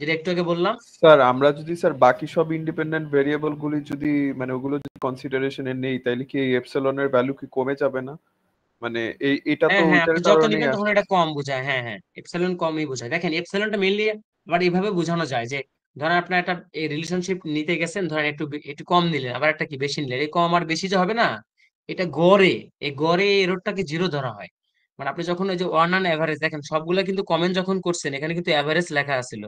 যেটা একটু আগে বললাম।
স্যার আমরা যদি স্যার বাকি সব ইন্ডিপেন্ডেন্ট ভেরিয়েবল গুলি যদি মানে ওগুলো যদি কনসিডারেশনে নেই, তাহলে কি এই এপসিলনের ভ্যালু কি কমে যাবে না? মানে এটা তো
হ্যাঁ হ্যাঁ,
ওইটার
আপনি যত
কারণেই
নিবেন তখন
আসছে।
এটা কম বোঝায়, হ্যাঁ হ্যাঁ, এপসিলন কমই বোঝায়। দেখেন এপসিলনটা মেইনলি আবার এইভাবে বোঝানো যায় যে ধরেন আপনার একটা এই রিলেশনশিপ নিতে গেছেন, ধরেন একটু একটু কম নিলেন, আবার একটা কি বেশি নিলেন, এই কম আর বেশি যে হবে না, এটা গড়ে, এই গড়ে এররটাকে জিরো ধরা হয়। মানে আপনি যখন ওই যে ওয়ান অ্যান্ড এভারেজ, দেখেন সবগুলা কিন্তু কমেন্ট যখন করছেন এখানে কিন্তু এভারেজ লেখা আছিল।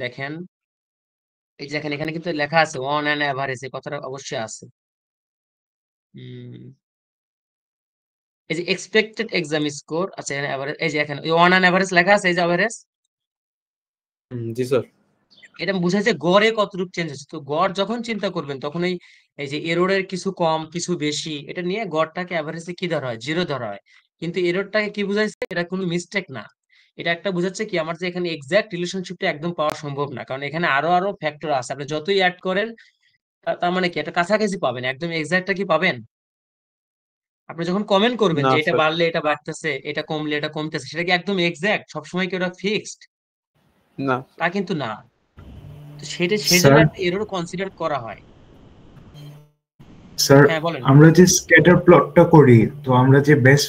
দেখেন এই যে এখানে এখানে কিন্তু লেখা আছে ওয়ান অ্যান্ড এভারেজ, এই কথাটা অবশ্যই আছে। এই যে এক্সপেক্টেড এক্সাম স্কোর, আচ্ছা এখানে এভারেজ, এই যে এখানে ওয়ান অ্যান্ড এভারেজ লেখা আছে, এই যে এভারেজ,
জি স্যার।
এটা বুঝাইছে গড়ে কতটুকু চেঞ্জ হচ্ছে। তো গড় যখন চিন্তা করবেন তখন এই যে এররের কিছু কম কিছু বেশি, এটা নিয়ে গড়টাকে এভারেজে কি ধরা হয়, জিরো ধরা হয়। কিন্তু এররটাকে কি বুঝাইছে, এটা কোনো মিস্টেক না, এটা একটা বুঝাচ্ছে কি আমার যে এখানে এক্সাক্ট রিলেশনশিপটা একদম পাওয়া সম্ভব না, কারণ এখানে আরো আরো ফ্যাক্টর আছে, আপনি যতই অ্যাড করেন তার মানে কি এটা কাছাকাছি পাবেন, একদম এক্সাক্টটা কি পাবেন। আপনি যখন কমেন্ট করবেন
না
যে এটা
স্যার,
বাড়লে এটা বাড়তেছে, এটা কমলে এটা কমতেছে, সেটা কি একদম এক্সাক্ট সবসময় কি ওটা ফিক্সড?
না
তা কিন্তু না। তো সেটা সেই জন্য
স্যার
একটা এরর কনসিডার করা হয়।
স্যার
হ্যাঁ বলেন।
আমরা যে স্ক্যাটার প্লটটা করি, তো আমরা যে বেস্ট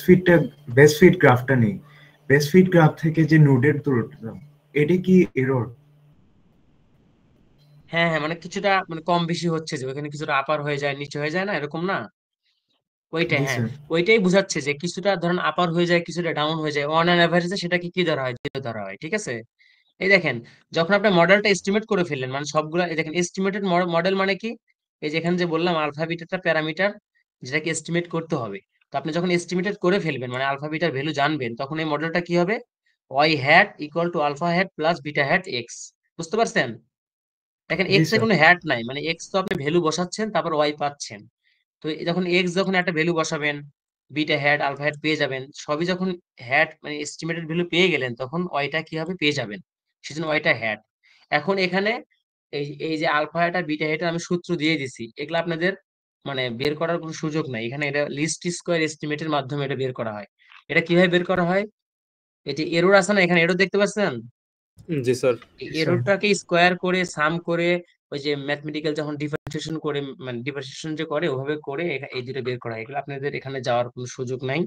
ফিট গ্রাফটা নেই, বেস্ট ফিট গ্রাফ থেকে যে নোডের দূরত্ব, এটা কি এরর?
হ্যাঁ হ্যাঁ, মানে কিছুটা মানে কম বেশি হচ্ছে, যে ওখানে কিছুটা আপার হয়ে যায় নিচে হয়ে যায় না, এরকম না, ওইটাই,
জি
হ্যাঁ
স্যার।
ওইটাই বুঝাচ্ছে যে কিছুটা ধরেন আপার হয়ে যায় কিছুটা ডাউন হয়ে যায়, অন অ্যান এভারেজে সেটাকে কি ধরা হয়, জিরো ধরা হয়, ঠিক আছে? এই দেখেন, যখন আপনি মডেলটা এস্টিমেট করে ফেললেন, মানে সবগুলা, এই দেখেন এস্টিমেটেড মডেল মানে কি, এই যেখানে যে বললাম আলফা বিটাটা প্যারামিটার যেটাকে এস্টিমেট করতে হবে, তো আপনি যখন এস্টিমেটেড করে ফেলবেন মানে আলফা বিটার ভ্যালু জানবেন, তখন এই মডেলটা কি হবে, Y hat equal to alpha hat plus beta hat X. বুঝতে পারছেন? দেখেন
জি
এক্স এ
স্যার।
কোনো হ্যাট নাই, মানে এক্স তো আপনি ভ্যালু বসাচ্ছেন তারপর ওয়াই পাচ্ছেন। তো যখন এক্স যখন একটা ভ্যালু বসাবেন, বিটা হ্যাট আলফা হ্যাট পেয়ে যাবেন, সবই যখন হ্যাট মানে এস্টিমেটেড ভ্যালু পেয়ে গেলেন, তখন ওয়াইটা কি হবে, পেয়ে যাবেন, সেজন্য ওয়াইটা হ্যাট। এখন এখানে এই এই যে আলফা হ্যাট আর বিটা হ্যাট আমি সূত্র দিয়ে দিছি, এগুলো আপনাদের মানে বের করার কোনো সুযোগ নাই, এখানে এটা লিস্ট স্কোয়ার এস্টিমেটের মাধ্যমে এটা বের করা হয়। এটা কিভাবে বের করা হয়, এই যে এরর আছে না, এখানে এরর দেখতে পাচ্ছেন,
জি স্যার।
জি স্যার।
এররটাকে স্কোয়ার করে সাম করে, ওই যে ম্যাথমেটিক্যাল যখন ডিফারেন্সিয়েশন করে, মানে ডিফারেন্সিয়েশন যে করে ওভাবে করে এই দুটো বের করা হয়। এগুলো আপনাদের এখানে যাওয়ার কোনো সুযোগ নাই,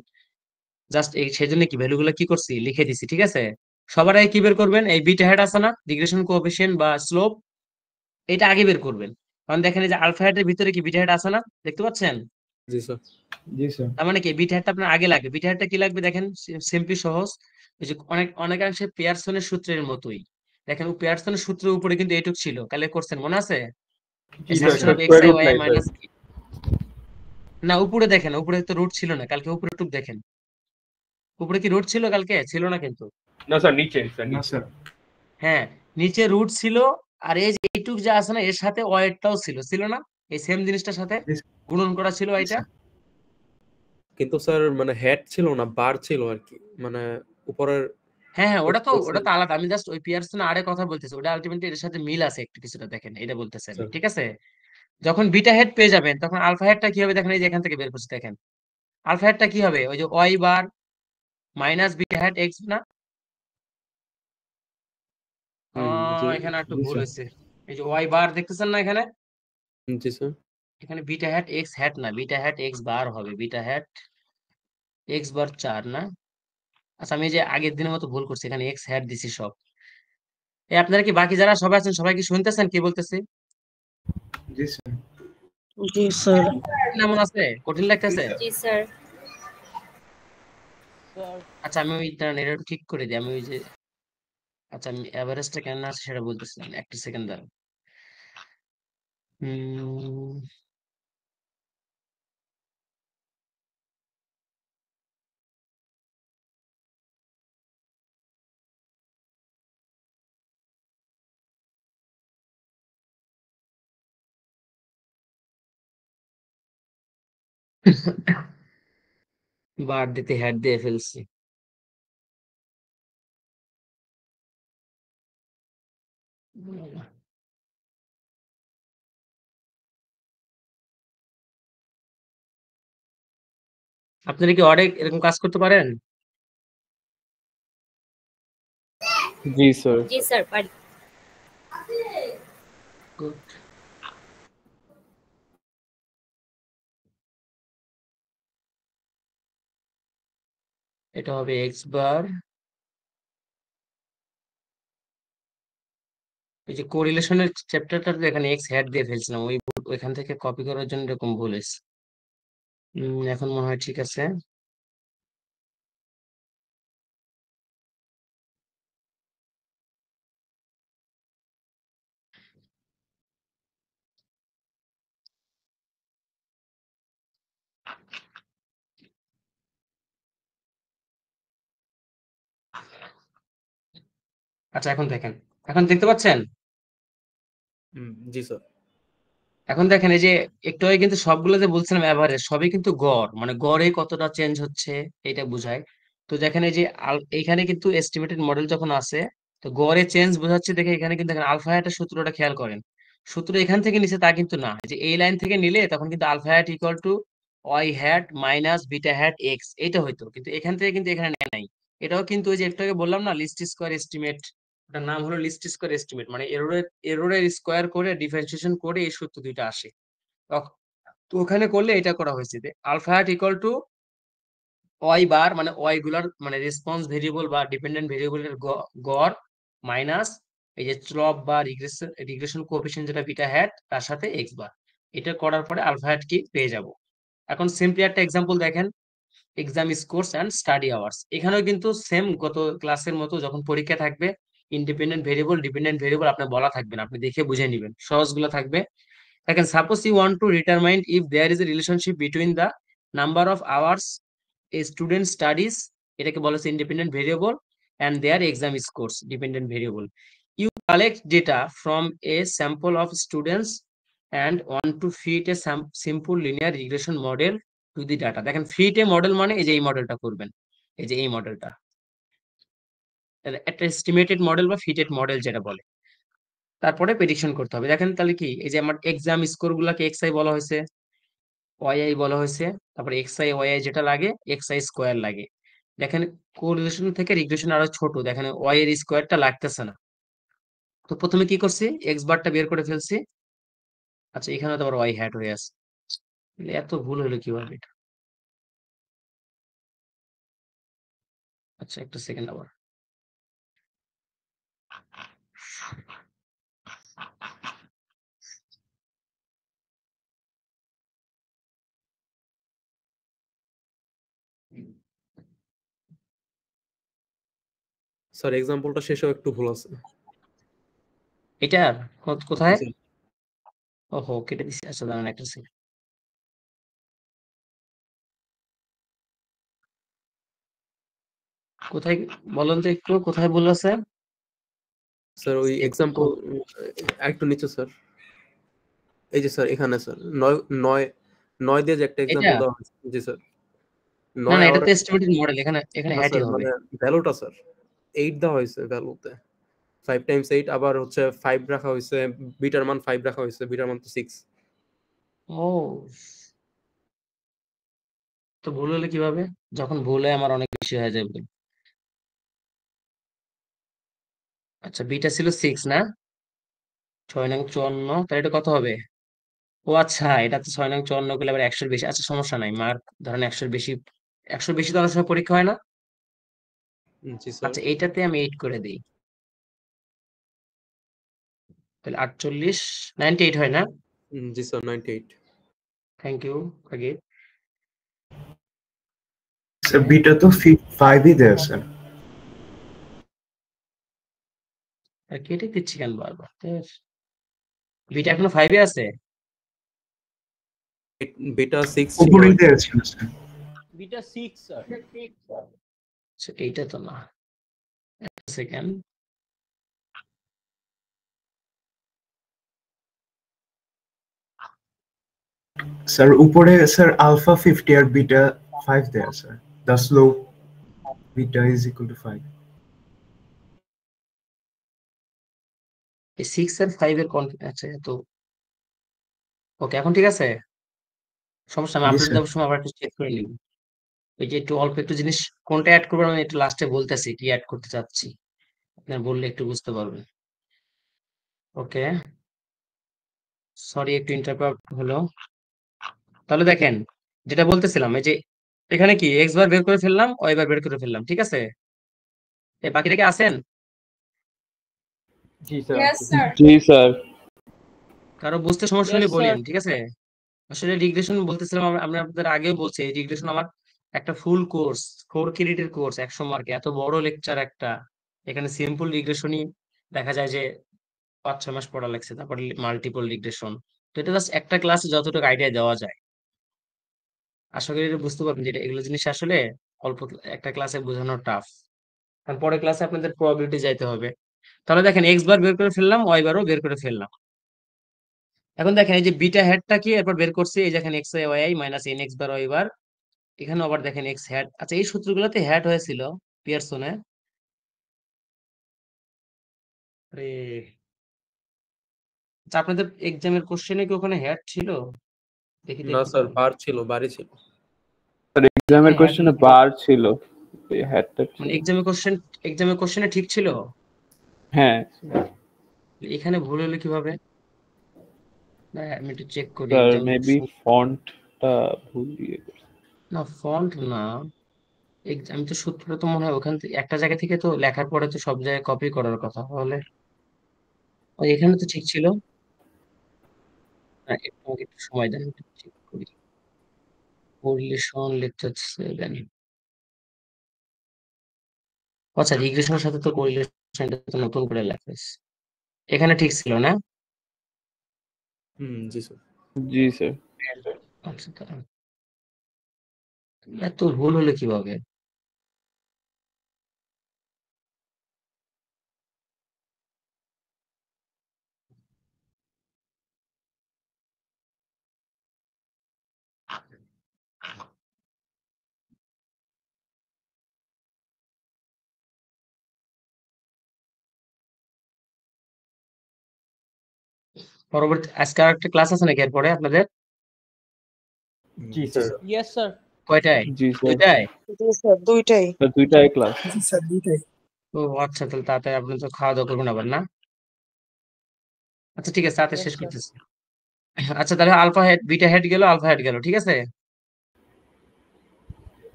জাস্ট এই সেজন্য কি ভ্যালুগুলো কি করছি লিখে দিছি, ঠিক আছে? সবার আগে কি বের করবেন, এই বিটা হেড আছে না, রিগ্রেশন কোএফিসিয়েন্ট বা স্লোপ, এটা আগে বের করবেন। কারণ দেখেন এই যে আলফা হেডের ভিতরে কি বিটা হেড আছে না, দেখতে পাচ্ছেন?
জি স্যার।
জি স্যার।
তার মানে কি বিটা হেডটা আপনার আগে লাগবে। বিটা হেডটা কি লাগবে দেখেন, সিম্পলি সহজ, ওই যে অনেকাংশে পিয়ারসনের সূত্রের মতোই। দেখেন পিয়ারসনের সূত্রের উপরে কিন্তু এইটুক ছিল, কালে করছেন মনে আছে,
কি sir,
summation of X
square
I
root
Y
নাই স্যার।
মাইনাস, না উপরে দেখেন, উপরে তো রুট ছিল না কালকে, উপরে টুক দেখেন, উপরে কি রুট ছিল কালকে, ছিল না কিন্তু।
না স্যার, নিচে স্যার,
না
নিচে।
স্যার।
হ্যাঁ, নিচে রুট ছিল, আর এই যে এইটুক যা আছে না এর সাথে ওয়াইটাও ছিল, ছিল না, এই সেম জিনিসটার সাথে গুণন করা ছিল
জি
এটা।
স্যার।
কিন্তু স্যার মানে হেড ছিল না, বার ছিল আর কি, মানে উপরের
হ্যাঁ হ্যাঁ, ওটা তো
বলছেন।
ওটা তো আলাদা, আমি জাস্ট ওই পিয়ারসন আরে কথা বলতেছি, ওটা আলটিমেটলি এর সাথে মিল আছে একটু কিছুটা, দেখেন এটা বলতেছে আমি,
স্যার।
ঠিক আছে? যখন বিটা হেড পেয়ে যাবেন তখন আলফা হেডটা কি হবে, দেখেন এই যে এখান থেকে বের করছি, দেখেন আলফা হেডটা কি হবে, ওই যে y bar minus beta head x না,
জি।
এখানে একটু
জি
ভুল
স্যার।
হয়েছে, এই যে ওয়াই বার দেখতেছেন না এখানে,
জি স্যার।
এখানে বিটা হ্যাট এক্স হ্যাট না, বিটা হ্যাট এক্স বার হবে, বিটা হ্যাট এক্স বার 4 না। আচ্ছা আমি এই যে আগের দিনের মতো ভুল করছি, এখানে এক্স হ্যাট দিছি সব, আপনারা কি বাকি যারা সবাই আছেন সবাই কি শুনতেছেন কি বলতেছি?
জি স্যার।
জি স্যার।
কেমন আছে? কঠিন লাগতেছে?
জি স্যার।
আচ্ছা আমি ওইটা এটা ঠিক করে দিই। আমি ওই যে আচ্ছা আমি এভারেজটা কেন আছে সেটা বলতেছিলাম, একটা সেকেন্ড দাঁড়ান। হুম, বার দিতে হেড দিয়ে ফেলছি। আপনারা কি অনেক এরকম কাজ করতে পারেন?
জি স্যার।
জি স্যার পারি।
Good. এটা হবে এক্স বার, এই যে কোরিলেশনের চ্যাপ্টারটা এখানে এক্স হেড দিয়ে ফেলছিলাম, ওইখান থেকে কপি করার জন্য এরকম ভুল হয়েছে। এখন মনে হয় ঠিক আছে। আচ্ছা এখন দেখেন, এখন দেখতে পাচ্ছেন?
জি স্যার।
এখন দেখেন এই যে একটু আগে কিন্তু সবগুলো যে বলছিলাম এভারেজ, সবই কিন্তু গড়, মানে গড়ে কতটা চেঞ্জ হচ্ছে এটা বোঝায়। তো দেখেন এই যে এইখানে কিন্তু এস্টিমেটেড মডেল যখন আছে, তো গড়ে চেঞ্জ বোঝাচ্ছে দেখে এখানে কিন্তু দেখেন আলফা হ্যাটের সূত্রটা খেয়াল করেন। সূত্র এখান থেকে নিচে তা কিন্তু না, এই যে এই লাইন থেকে নিলে তখন কিন্তু alpha hat equal to Y hat minus beta hat X, এইটা হইতো, কিন্তু এখান থেকে কিন্তু এখানে নেয় নাই। এটাও কিন্তু ওই যে একটু আগে বললাম না লিস্ট স্কোয়ার এস্টিমেট, ওটার নাম হলো লিস্ট স্কোয়ার এস্টিমেট, মানে এররের স্কোয়ার করে ডিফারেন্সিয়েশন করে এই সূত্র দুইটা আসে। তো ওখানে করলে এটা করা হয়েছে যে alpha hat equal to y bar, মানে ওয়াই গুলার মানে রেসপন্স ভেরিয়েবল বা ডিপেন্ডেন্ট ভেরিয়েবলের গড় মাইনাস এই যে স্লপ বা রিগ্রেশন কোএফিসিয়েন্ট যেটা বিটা হ্যাট তার সাথে এক্স বার, এটা করার পরে আলফা হ্যাট কি পেয়ে যাব। এখন সিম্পলি একটা এক্সাম্পল দেখেন, exam scores and study hours. এখানেও কিন্তু সেম গত ক্লাসের মতো যখন পরীক্ষা থাকবে ইন্ডিপেন্ডেন্ট ভেরিয়েবল ডিপেন্ডেন্ট ভেরিয়েবল আপনার বলা থাকবে না, আপনি দেখে বুঝে নেবেন, সহজগুলো থাকবে। দেখেন suppose you want to determine if there is a relationship between the number of hours a student studies, এটাকে বলা হচ্ছে independent variable, and their exam scores dependent variable. You collect data from a sample of students and want to fit a simple linear regression model to the data. দেখেন ফিট এ মডেল মানে এই যে এই মডেলটা করবেন, এই যে এই মডেলটা একটা এস্টিমেটেড মডেল বা ফিটেড মডেল যেটা বলে, তারপরে প্রেডিকশন করতে হবে। দেখেন তাহলে কি, এই যে আমার এক্সাম স্কোর গুলাকে এক্স আই বলা হয়েছে, ওয়াই আই বলা হয়েছে, তারপরে এক্স আই ওয়াই আই যেটা লাগে এক্স আই স্কোয়ার লাগে। দেখেন কোরিলেশন থেকে রিগ্রেশন আরো ছোট, দেখেন ওয়াই এর স্কোয়ারটা লাগতেছে না। তো প্রথমে কি করছি, এক্স বারটা বের করে ফেলছি। আচ্ছা এখানে তো আবার ওয়াই হ্যাট হয়ে আছে, এত ভুল হলো কিভাবে এটা? আচ্ছা একটা সেকেন্ড আবার,
স্যার এক্সাম্পলটা শেষেও একটু ভুল আছে।
এটা কোথায়?
জি।
ওহো কেটে দিচ্ছি, আচ্ছা দাঁড়ান একটা সেকেন্ড, কোথায় বলেন তো একটু, কোথায় ভুল আছে?
স্যার ওই এক্সাম্পল একটু নিচে স্যার, এই যে স্যার এখানে স্যার 9 দিয়ে যে একটা
এটা
এক্সাম্পল দেওয়া হয়েছে। জি স্যার,
না
9
না, এটা
আওয়ার
তো এস্টিমেটেড মডেল, এখানে এখানে
না
হ্যাটই
স্যার,
হবে।
মানে ভ্যালুটা স্যার 8 দেওয়া হয়েছে ভ্যালুতে, 5 টাইমস 8, আবার হচ্ছে 5 রাখা হয়েছে, বিটার মান 5 রাখা হয়েছে, বিটার মান তো 6।
ও তো ভুল হলে কিভাবে? যখন ভুল হয় আমার অনেক বেশি হয়ে যায় ভুল। আচ্ছা বিটা ছিল 6 না, 6 নং 54, তাহলে এটা কত হবে? ও আচ্ছা এটা তো 6 নং 54 করলে আবার 100-এর বেশি, আচ্ছা সমস্যা নাই, মার্ক ধরেন 100-এর বেশি, 100-এর বেশি তো অনেক সময় পরীক্ষা হয় না।
জি স্যার।
আচ্ছা এইটাতে আমি 8 করে দিই। তাহলে 48 98 হয় না?
জি স্যার 98।
থ্যাংক ইউ আগে।
স্যার বিটা তো 5ই দেয় স্যার।
আর কেটে দিচ্ছি কেন বারবার? বিটা এখনো 5 এ আছে?
বিটা 6 ছিল।
উপরেই দেয়া ছিল স্যার।
Beta 6 sir.
আচ্ছা, এইটা তো না। সেকেন্ড।
স্যার উপরে স্যার আলফা 50 আর বিটা 5 দেয়া sir. The slope beta is equal to 5.
এই 6 আর 5 এর আচ্ছা তো ওকে, এখন ঠিক আছে। সমস্যা আমি
জি
আপলোড
স্যার।
দেওয়ার সময় আবার একটু চেক করে নিব। ওই যে একটু অল্প একটু জিনিস কোনটা অ্যাড করবেন আমি একটু লাস্টে বলতেছি কি অ্যাড করতে চাচ্ছি, আপনার বললে একটু বুঝতে পারবেন। ওকে, সরি একটু ইন্টারাপ্ট হলো। তাহলে দেখেন যেটা বলতেছিলাম, এই যে এখানে কি এক্স বার বের করে ফেললাম, ওয়াই বার বের করে ফেললাম, ঠিক আছে? এই বাকিটা কি আছেন?
জি স্যার।
Yes, sir.
জি স্যার।
কারো বুঝতে সমস্যা হলে
Yes,
বলেন,
sir.
ঠিক আছে? আসলে রিগ্রেশন বলতেছিলাম, আমি আপনাদের আগেও বলছি এই রিগ্রেশন আমার একটা ফুল কোর্স, 4 ক্রেডিটের কোর্স, 100 মার্কে, এত বড় লেকচার একটা। এখানে সিম্পল রিগ্রেশনই দেখা যায় যে 5-6 মাস পড়া লাগছে, তারপরে মাল্টিপল রিগ্রেশন। তো এটা জাস্ট একটা ক্লাসে যতটুকু আইডিয়া দেওয়া যায়। আশা করি এটা বুঝতে পারবেন যে এগুলো জিনিস আসলে অল্প একটা ক্লাসে বোঝানো টাফ, কারণ পরের ক্লাসে আপনাদের প্রবাবিলিটি যাইতে হবে। তাহলে দেখেন এক্স বার বের করে ফেললাম, ওয়াই বারও বের করে ফেললাম। এখন দেখেন এই যে বিটা হেডটা কি এরপর বের করছি, এই দেখেন x y i minus n x bar y bar. এখানে আবার দেখেন এক্স হ্যাট। আচ্ছা, এই সূত্রগুলোতে হ্যাট হয়েছিল পিয়ারসনে। আরে আচ্ছা, আপনাদের এক্সামের কোশ্চেনে কি ওখানে হ্যাট ছিল? দেখি তো
না
একটু
স্যার
দাঁড়ান।
বার ছিল, বারই ছিল।
স্যার এক্সামের
হ্যাঁ,
কোশ্চেনে বার ছিল, এই হ্যাটটা ছিল।
মানে এক্সামের কোশ্চেনে ঠিক ছিল।
হ্যাঁ
এখানে ভুল হলো কিভাবে? না, আমি একটু চেক করি
স্যার,
এক্সামের
মেবি ফন্টটা ভুল দিয়ে গেছে।
না, ফন্ট না। আমি তো সূত্রটা তো মনে হয় ওখান থেকে একটা জায়গা থেকে তো লেখার পরে তো সব জায়গায় কপি করার কথা, তাহলে এখানে তো ঠিক ছিল। আমাকে একটু সময় দেন, একটু চেক করি। Correlation lecture 7। আচ্ছা, রিগ্রেশনের সাথে তো কোরিলেশনটা তো নতুন করে লেখা হয়েছে। এখানে ঠিক ছিল না?
জি স্যার।
জি স্যার।
আচ্ছা, দাঁড়ান। এত ভুল হলো কিভাবে? পরবর্তী আজকে আর একটা ক্লাস আছে নাকি এরপরে আপনাদের?
জি স্যার।
Yes, sir.
কয়টায়?
জি স্যার।
দুইটায়?
জি স্যার দুইটাই।
স্যার দুইটাই ক্লাস।
স্যার দুইটাই।
ও আচ্ছা, তাহলে তাড়াতাড়ি আপনি তো খাওয়া দাওয়া করবেন আবার, না? আচ্ছা ঠিক আছে, তাড়াতাড়ি
Yes,
শেষ
sir.
করতেছি। আচ্ছা, তাহলে আলফা হেড বিটা হেড গেল, আলফা হেড গেল, ঠিক আছে?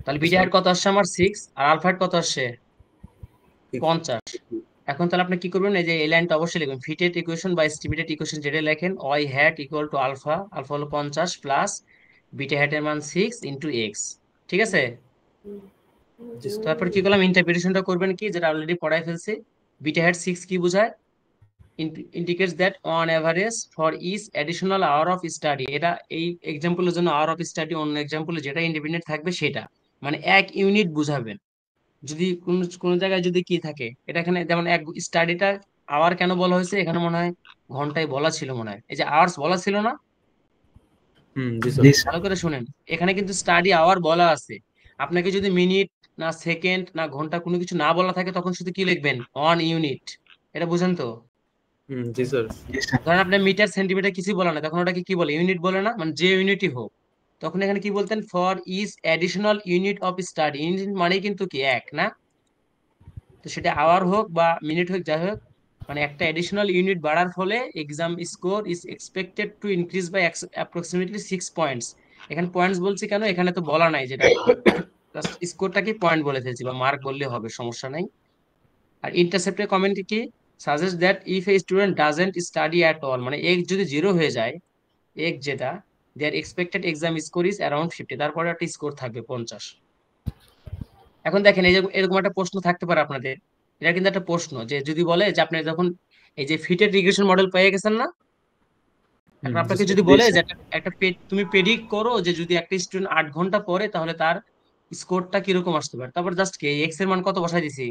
তাহলে বিটা হেড কত আসছে আমার 6, আর আলফা হেড কত আসছে 50। এখন তাহলে আপনি কি করবেন, এই যে এই লাইনটা অবশ্যই লিখবেন, ফিটেড ইকুয়েশন বা এস্টিমেটেড ইকুয়েশন যেটা লেখেন, Y hat equal to alpha, alpha হলো 50 প্লাস বিটা হ্যাটের মান 6 ইন্টু এক্স, ঠিক আছে? তারপর কি করলাম, ইন্টারপ্রিটেশনটা করবেন কি, যেটা অলরেডি পড়াই ফেলছি। বিটা হ্যাট 6 কি বোঝায়? indicates that on average for each additional hour of study, এটা এই এক্সাম্পলের জন্য আওয়ার অফ স্টাডি, অন্য এক্সাম্পলে যেটা ইন্ডিপেন্ডেন্ট থাকবে সেটা, মানে 1 ইউনিট বুঝাবেন। যদি কোন জায়গায় যদি কি থাকে, এটা এখানে যেমন এক স্টাডিটা আওয়ার কেন বলা হয়েছে, এখানে মনে হয় ঘন্টায় বলা ছিল, মনে হয় এই যে আওয়ার্স বলা ছিল না?
জি
জি
স্যার।
স্যার।
ভালো করে শুনেন, এখানে কিন্তু স্টাডি আওয়ার বলা আছে। আপনাকে যদি মিনিট না সেকেন্ড না ঘন্টা কোনো কিছু না বলা থাকে, তখন শুধু কি লিখবেন, 1 ইউনিট। এটা বুঝেন তো?
জি স্যার।
জি স্যার।
ধরেন আপনার মিটার সেন্টিমিটার কিছু বলে না, তখন ওটাকে কি বলে, ইউনিট বলে না, মানে যে ইউনিটই হোক। তখন এখানে কি বলতেন, for each additional unit of study, unit মানে কিন্তু কি এক না? তো সেটা আওয়ার হোক বা মিনিট হোক, যাই হোক, মানে একটা অ্যাডিশনাল ইউনিট বাড়ার ফলে exam score is expected to increase by approximately 6 points. এখানে পয়েন্টস বলছি কেন, এখানে তো বলা নাই যেটা, স্কোরটাকে পয়েন্ট বলে ফেলছি, বা মার্ক বললে হবে, সমস্যা নাই। আর ইন্টারসেপ্টের কমেন্ট কি, suggest that if a student doesn't study at all, মানে x যদি 0 হয়ে যায়, x যেটা, their expected exam score is around 50, তারপরে একটা স্কোর থাকবে 50। এখন দেখেন এই যে এরকম একটা প্রশ্ন থাকতে পারে আপনাদের, এটা কিন্তু একটা প্রশ্ন যে যদি বলে যে আপনি যখন এই যে ফিটেড রিগ্রেশন মডেল পেয়ে গেছেন না, এখন আপনাকে যদি
জি
বলে
স্যার।
যে তুমি প্রেডিক্ট করো যে যদি একটা স্টুডেন্ট 8 ঘন্টা পড়ে তাহলে তার স্কোরটা কিরকম আসতে পারে, তারপর জাস্ট কি এক্স এর মান কত বসাই দিছি,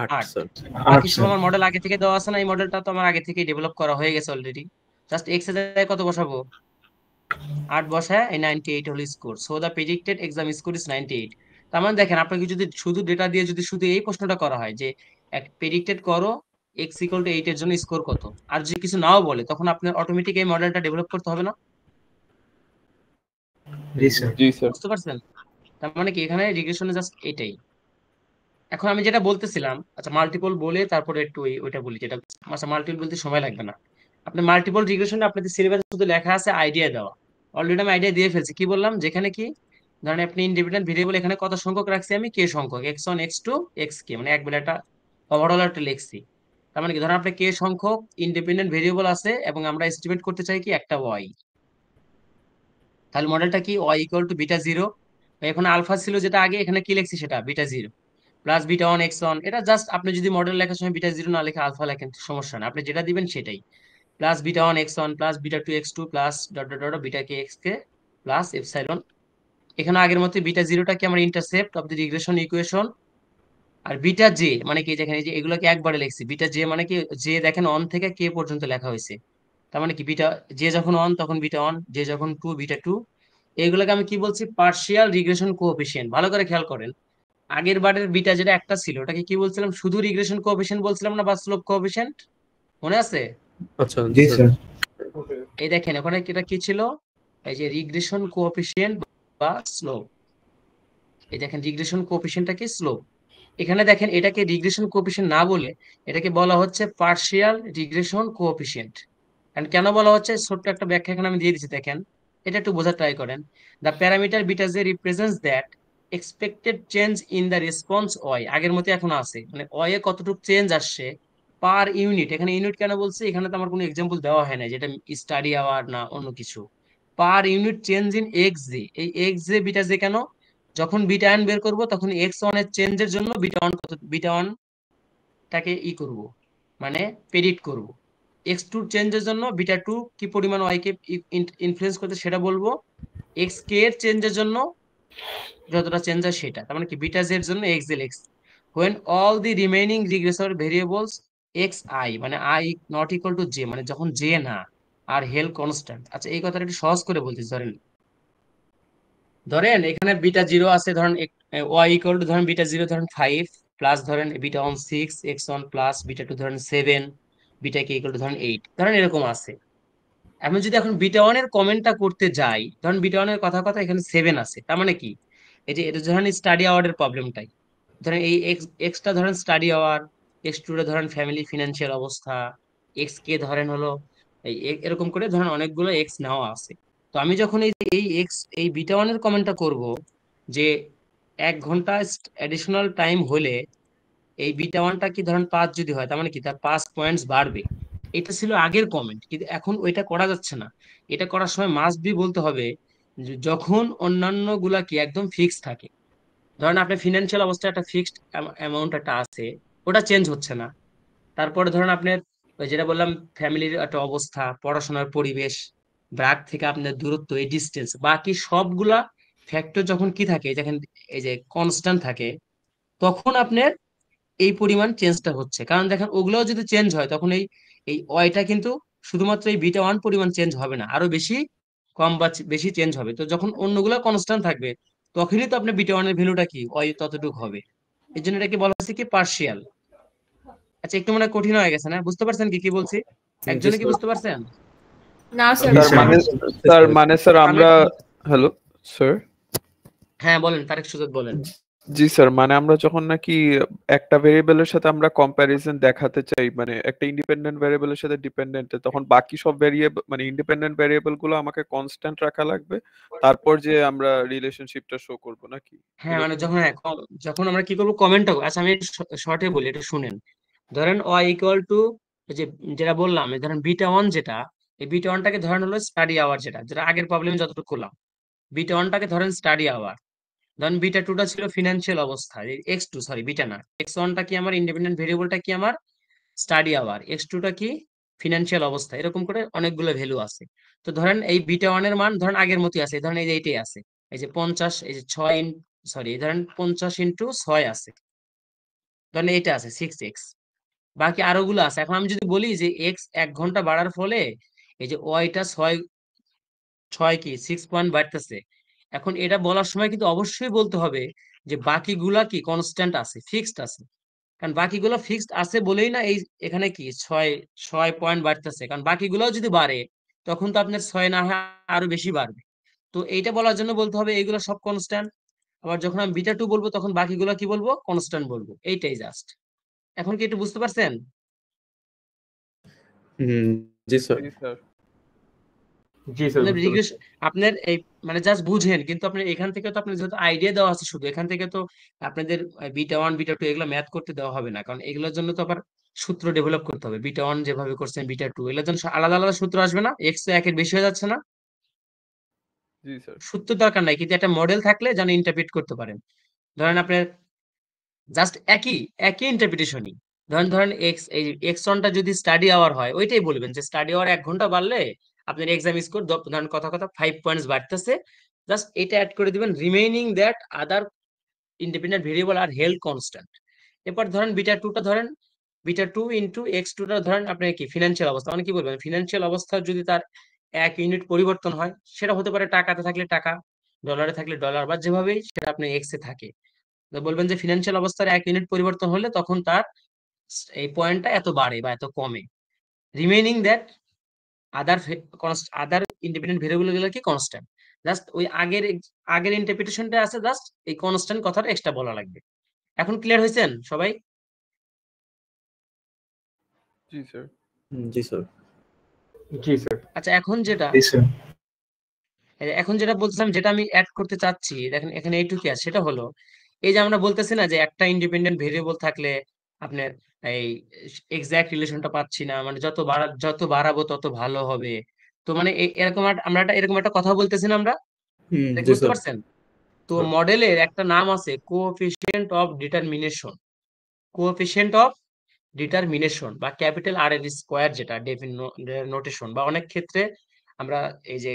8
8।
স্যার।
বাকি সব
স্যার
আমার মডেল আগে থেকে দেওয়া আছে না, এই মডেলটা তো আমার আগে থেকে ডেভেলপ করা হয়ে গেছে অলরেডি। জাস্ট এক্স এর জায়গায় কত বসাবো, 8 বসায়, এই 98 হলো score. So the predicted exam score is 98। তার মানে দেখেন আপনাকে যদি শুধু ডেটা দিয়ে যদি শুধু এই প্রশ্নটা করা হয় যে প্রেডিক্টেড করো এক্স ইকুয়াল টু 8 এর জন্য স্কোর কত, আর যদি কিছু নাও বলে, তখন আপনার অটোমেটিক এই মডেলটা ডেভেলপ করতে হবে না?
জি স্যার
জি স্যার।
বুঝতে পারছেন? তার মানে কি এখানে রিগ্রেশনে জাস্ট এটাই। এখন আমি যেটা বলতেছিলাম, আচ্ছা মাল্টিপল বলে তারপরে একটু ওইটা বলি, যেটা আচ্ছা মাল্টিপল বলতে সময় লাগবে না। আপনি মাল্টিপল রিগ্রেশনে আপনাদের সিলেবাসে শুধু লেখা আছে আইডিয়া দেওয়া, অলরেডি আমি আইডিয়া দিয়ে ফেলছি। কি বললাম, যেখানে কি ধরেন আপনি ইন্ডিপেন্ডেন্ট ভেরিয়েবল এখানে কত সংখ্যক রাখছি আমি, কে সংখ্যক, x1 x2 xk, মানে এক বেলা একটা ওভারঅল একটা লিখছি। তার মানে কি ধরেন আপনি কে সংখ্যক ইন্ডিপেন্ডেন্ট ভেরিয়েবল আছে এবং আমরা এস্টিমেট করতে চাই কি একটা y, তাহলে মডেলটা কি y ইকুয়াল টু বিটা 0, এখন আলফা ছিল যেটা আগে, এখানে কি লিখছি সেটা বিটা 0 প্লাস বিটা 1 x1। এটা জাস্ট আপনি যদি মডেল লেখার সময় বিটা 0 না লিখে আলফা লেখেন সমস্যা না, আপনি যেটা দিবেন সেটাই, plus beta 1 x1 plus beta 2 x2 plus dot dot dot beta k xk plus epsilon. এখানে আগের মতো বিটা 0টা কি আমার intercept of the regression equation, আর বিটা জে মানে কি দেখেন এই যে এগুলোকে একবারে লিখছি। বিটা জে মানে কি, জে দেখেন অন থেকে কে পর্যন্ত লেখা হয়েছে, তার মানে কি বিটা জে যখন অন তখন বিটা অন, জে যখন টু বিটা টু। এগুলোকে আমি কি বলছি, পার্শিয়াল রিগ্রেশন কোএফিসিয়েন্ট। ভালো করে খেয়াল করেন, আগের বারের বিটা যেটা একটা ছিল ওটাকে কি বলছিলাম, শুধু রিগ্রেশন কোএফিসিয়েন্ট বলছিলাম না, বা স্লোপ কোএফিসিয়েন্ট, মনে আছে?
আচ্ছা
জি
স্যার।
স্যার
এই দেখেন ওখানে এটা কি ছিল, এই যে রিগ্রেশন কোএফিসিয়েন্ট বা স্লোপ। এই দেখেন রিগ্রেশন কোএফিসিয়েন্টটা কি স্লোপ। এখানে দেখেন এটাকে রিগ্রেশন কোএফিসিয়েন্ট না বলে এটাকে বলা হচ্ছে পার্শিয়াল রিগ্রেশন কোএফিসিয়েন্ট। এন্ড কেন বলা হচ্ছে, ছোট্ট একটা ব্যাখ্যা এখানে আমি দিয়ে দিচ্ছি, দেখেন এটা একটু বোঝার ট্রাই করেন। The parameter beta J represents that expected change in the response Y, আগের মতো এখন আছে, মানে ওয়াই এ কতটুকু চেঞ্জ আসছে পার ইউনিট। এখানে ইউনিট কেন বলছি, এখানে তো আমার কোনো এক্সাম্পল দেওয়া হয় না যেটা স্টাডি আওয়ার না অন্য কিছু। Per unit change in x J, এই এক্স জে বিটা জে কেন, যখন বিটা ওয়ান বের করবো তখন এক্স ওয়ান এর চেঞ্জের জন্য বিটা ওয়ান কত, বিটা ওয়ান টাকে করব, মানে প্রেডিক্ট করব। এক্স টু চেঞ্জের জন্য বিটা টু কি পরিমাণ ওয়াই কে ইনফ্লুয়েন্স করতে সেটা বলবো, এক্স কে এর চেঞ্জের জন্য যতটা চেঞ্জ হয় সেটা, তার মানে কি বিটা জে এর জন্য এক্স জেল X, when all the remaining regressor variables xi মানে i not equal to j, মানে যখন j না আর হেল কনস্ট্যান্ট। আচ্ছা এই কথাটা একটু সহজ করে বলতেছি, ধরেন ধরেন এখানে বিটা 0 আছে, ধরেন y ইকুয়াল টু ধরেন বিটা 0 ধরেন 5 প্লাস ধরেন বিটা 1 6 x1 প্লাস বিটা 2 ধরেন 7 বিটা কে ইকুয়াল টু ধরেন 8, ধরেন এরকম আছে। আমি যদি এখন বিটা 1 এর কমেন্টটা করতে যাই, ধরেন বিটা 1 এর কথা কথা এখানে 7 আছে, তার মানে কি এই যে এটা ধরেন স্টাডি আওয়ার্ডের প্রবলেমটাই, ধরেন এই এক্সটা ধরেন স্টাডি আওয়ার, এক্স টু ধরেন ফ্যামিলি ফিনান্সিয়াল অবস্থা, এক্স কে ধরেন হলো এই এরকম করে ধরেন অনেকগুলো এক্স নেওয়া আছে। তো আমি যখন এই এক্স এই বিটা ওয়ানের কমেন্টটা করব যে 1 ঘন্টা অ্যাডিশনাল টাইম হলে এই বিটা ওয়ানটা কি ধরেন 5 যদি হয়, তার মানে কি তার 5 পয়েন্টস বাড়বে, এটা ছিল আগের কমেন্ট। কিন্তু এখন ওইটা করা যাচ্ছে না, এটা করার সময় মাস্ট বি বলতে হবে যে যখন অন্যান্য গুলা কি একদম ফিক্স থাকে, ধরেন আপনার ফিনান্সিয়াল অবস্থা একটা ফিক্সড অ্যামাউন্ট একটা আছে, ওটা চেঞ্জ হচ্ছে না। তারপরে ধরেন আপনার ওই যেটা বললাম ফ্যামিলির একটা অবস্থা, পড়াশোনার পরিবেশ, ব্রাক থেকে আপনার দূরত্ব, এই ডিস্টেন্স, বাকি সবগুলা ফ্যাক্টর যখন কি থাকে, যখন এই যে কনস্ট্যান্ট থাকে, তখন আপনার এই পরিমাণ চেঞ্জটা হচ্ছে। কারণ দেখেন ওগুলোও যদি চেঞ্জ হয় তখন এই এই ওয়াইটা কিন্তু শুধুমাত্র এই বিটা ওয়ান পরিমাণ চেঞ্জ হবে না, আরো বেশি কম বা বেশি চেঞ্জ হবে। তো যখন অন্যগুলো কনস্ট্যান্ট থাকবে তখনই তো আপনার বিটা ওয়ানের ভ্যালুটা কি ওয়াই ততটুকু হবে। এই জন্য এটাকে বলা হচ্ছে কি পার্শিয়াল। আচ্ছা একটু মনে হয় কঠিন হয়ে গেছে না, বুঝতে পারছেন কি কি বলছি,
জি
একজনে কি
স্যার।
বুঝতে পারছেন?
না স্যার
জি
স্যার
স্যার
মানে স্যার আমরা হ্যালো স্যার।
হ্যাঁ বলেন তারেক সুজাত বলেন।
জি স্যার, মানে আমরা যখন নাকি একটা ভেরিয়েবলের সাথে আমরা কম্প্যারিজন দেখাতে চাই, মানে একটা ইন্ডিপেন্ডেন্ট ভেরিয়েবলের সাথে ডিপেন্ডেন্ট, তখন বাকি সব ভেরিয়েবল মানে ইন্ডিপেন্ডেন্ট ভেরিয়েবল গুলো আমাকে কনস্ট্যান্ট রাখা লাগবে, তারপর যে আমরা রিলেশনশিপটা শো করব নাকি?
হ্যাঁ মানে যখন যখন আমরা কি করবো কমেন্টটা, আচ্ছা আমি শর্টে বলি এটা শুনেন। ধরেন ওয়াই ইকুয়াল টু যে যেটা বললাম, এই ধরেন বিটা ওয়ান যেটা, এই বিটা ওয়ানটাকে ধরেন হলো স্টাডি আওয়ার, যেটা যেটা আগের প্রবলেমে যতটুকু করলাম। বিটা ওয়ানটাকে ধরেন স্টাডি আওয়ার, ধরেন বিটা টুটা ছিল ফিনান্সিয়াল অবস্থা, এক্স টু সরি বিটা না, এক্স ওয়ানটা কি আমার ইন্ডিপেন্ডেন্ট ভেরিয়েবলটা কি আমার স্টাডি আওয়ার, এক্স টুটা কি ফিনান্সিয়াল অবস্থা, এরকম করে অনেকগুলো ভ্যালু আছে। তো ধরেন এই বিটা ওয়ানের মান ধরেন আগের মতোই আছে, ধরেন এই যে এইটাই আছে, এই যে 50, এই যে 6 সরি ধরেন 50 × 6 আছে, ধরেন এইটা আছে 6x, বাকি আরো গুলো আছে। এখন আমি যদি বলি যে এক্স 1 ঘন্টা বাড়ার ফলে এই যে ওয়াইটা 6 পয়েন্ট বাড়তেছে, এখন এটা বলার সময় কিন্তু অবশ্যই বলতে হবে যে বাকিগুলা কি কনস্ট্যান্ট আছে, ফিক্সড আছে। কারণ বাকিগুলো ফিক্সড আছে বলেই না এই এখানে কি 6 পয়েন্ট বাড়তেছে, কারণ বাকিগুলোও যদি বাড়ে তখন তো আপনার 6 না হয় আরো বেশি বাড়বে। তো এইটা বলার জন্য বলতে হবে এইগুলো সব কনস্ট্যান্ট। আবার যখন আমি বিটা টু বলবো তখন বাকিগুলো কি বলবো, কনস্ট্যান্ট বলবো। এইটাই জাস্ট। এখন কি একটু বুঝতে পারছেন?
জি স্যার।
জি স্যার।
জি স্যার,
আপনার
বুঝতে পারছি।
রিগ্রেশন, আপনার এই মানে জাস্ট বুঝেন, কিন্তু আপনার এখান থেকে তো আপনার যেহেতু আইডিয়া দেওয়া আছে শুধু, এখান থেকে তো আপনাদের বিটা ওয়ান বিটা টু এগুলো ম্যাথ করতে দেওয়া হবে না, কারণ এগুলোর জন্য তো আবার সূত্র ডেভেলপ করতে হবে। বিটা ওয়ান যেভাবে করছেন বিটা টু, এগুলোর জন্য আলাদা আলাদা সূত্র আসবে না, এক্স তো একের বেশি হয়ে যাচ্ছে না।
জি স্যার।
সূত্র দরকার নাই, কিন্তু একটা মডেল থাকলে যেন ইন্টারপ্রিট করতে পারেন। ধরেন আপনার জাস্ট একই একই ইন্টারপ্রিটেশনই, ধরেন ধরেন এক্স, এই এক্স ওয়ানটা যদি স্টাডি আওয়ার হয় ওইটাই বলবেন যে স্টাডি আওয়ার 1 ঘন্টা বাড়লে আপনার এক্সাম স্কোর ধরেন কথা কথা 5 পয়েন্টস বাড়তেছে, জাস্ট এটা অ্যাড করে দিবেন, remaining that other independent variable are held constant. এরপর ধরেন বিটা টুটা ধরেন বিটা টু ইন্টু এক্স টুটা ধরেন আপনার কি ফিনান্সিয়াল অবস্থা, মানে কি বলবেন ফিনান্সিয়াল অবস্থা যদি তার 1 ইউনিট পরিবর্তন হয়, সেটা হতে পারে টাকাতে থাকলে টাকা, ডলারে থাকলে ডলার, বা যেভাবেই সেটা আপনার এক্স এ থাকে, তো বলবেন যে ফিনান্সিয়াল অবস্থার 1 ইউনিট পরিবর্তন হলে তখন তার এই পয়েন্টটা এত বাড়ে বা এত কমে। Remaining that other other independent variable গুলো কি কনস্ট্যান্ট। জাস্ট ওই আগের আগের ইন্টারপ্রিটেশনটা আছে, জাস্ট এই কনস্ট্যান্ট কথাটা এক্সট্রা বলা লাগবে। এখন ক্লিয়ার হয়েছেন সবাই?
জি স্যার।
জি স্যার। জি স্যার।
আচ্ছা এখন যেটা
জি স্যার।
এখন যেটা বলছিলাম, যেটা আমি অ্যাড করতে চাচ্ছি, দেখেন এখানে এইটুকু আছে, সেটা হলো এই যে আমরা বলতেছি না যে একটা ইন্ডিপেন্ডেন্ট ভেরিয়েবল থাকলে আপনার এই এক্সাক্ট রিলেশনটা পাচ্ছি না, মানে যত বাড়াবো তত ভালো হবে। তো মানে এরকম আমরা এরকম একটা কথা বলতেছি না আমরা, দেখ
জি
বুঝতে
স্যার।
পারছেন? তো মডেলের একটা নাম আছে coefficient of determination, coefficient of determination বা ক্যাপিটাল আর এর স্কোয়ার, যেটা নোটেশন, বা অনেক ক্ষেত্রে আমরা এই যে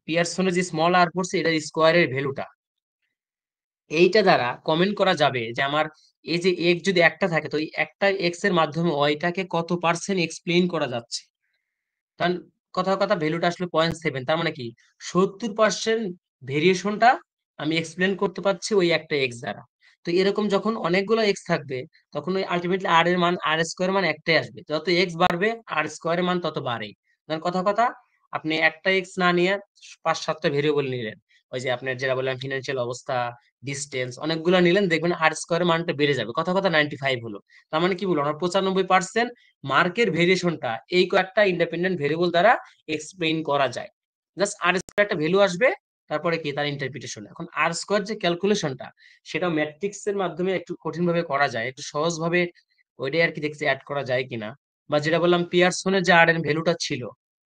পিয়ারসনের যে স্মল আর পড়ছে এটার স্কোয়ারের ভ্যালুটা, এইটা দ্বারা কমেন্ট করা যাবে যে আমার এই যে এক্স যদি একটা থাকে, তো এই একটা এক্স এর মাধ্যমে ওইটাকে কত পার্সেন্ট এক্সপ্লেইন করা যাচ্ছে। কারণ কথা কথা ভ্যালুটা আসলে 0.7, তার মানে কি 70% ভেরিয়েশনটা আমি এক্সপ্লেন করতে পারছি ওই একটা এক্স দ্বারা। তো এরকম যখন অনেকগুলো এক্স থাকবে তখন ওই আলটিমেটলি আর এর মান, আর স্কোয়ার মান একটাই আসবে, যত এক্স বাড়বে আর স্কোয়ারের মান তত বাড়ে। কারণ কথা কথা আপনি একটা এক্স না নিয়ে 5-7টা ভেরিয়েবল নিলেন, ওই যে আপনার যেটা বললাম ফিনান্সিয়াল অবস্থা, ডিস্টেন্স, অনেকগুলো নিলেন, দেখবেন আর স্কোয়ারের মানটা বেড়ে যাবে, কথা কথা 95 হলো। তার মানে কি বলবো, আমরা 95% মার্কের ভেরিয়েশনটা এই কয়েকটা ইন্ডিপেন্ডেন্ট ভেরিয়েবল দ্বারা এক্সপ্লেইন করা যায়। জাস্ট আর স্কোয়ার একটা ভ্যালু আসবে, তারপরে কি তার ইন্টারপ্রিটেশন। এখন আর স্কোয়ার যে ক্যালকুলেশনটা, সেটা ম্যাট্রিক্স এর মাধ্যমে একটু কঠিন ভাবে করা যায়, একটু সহজ ভাবে ওইটাই আর কি দেখছি অ্যাড করা যায় কিনা। বা যেটা বললাম পিয়ারসনের যে আর এর ভ্যালুটা ছিল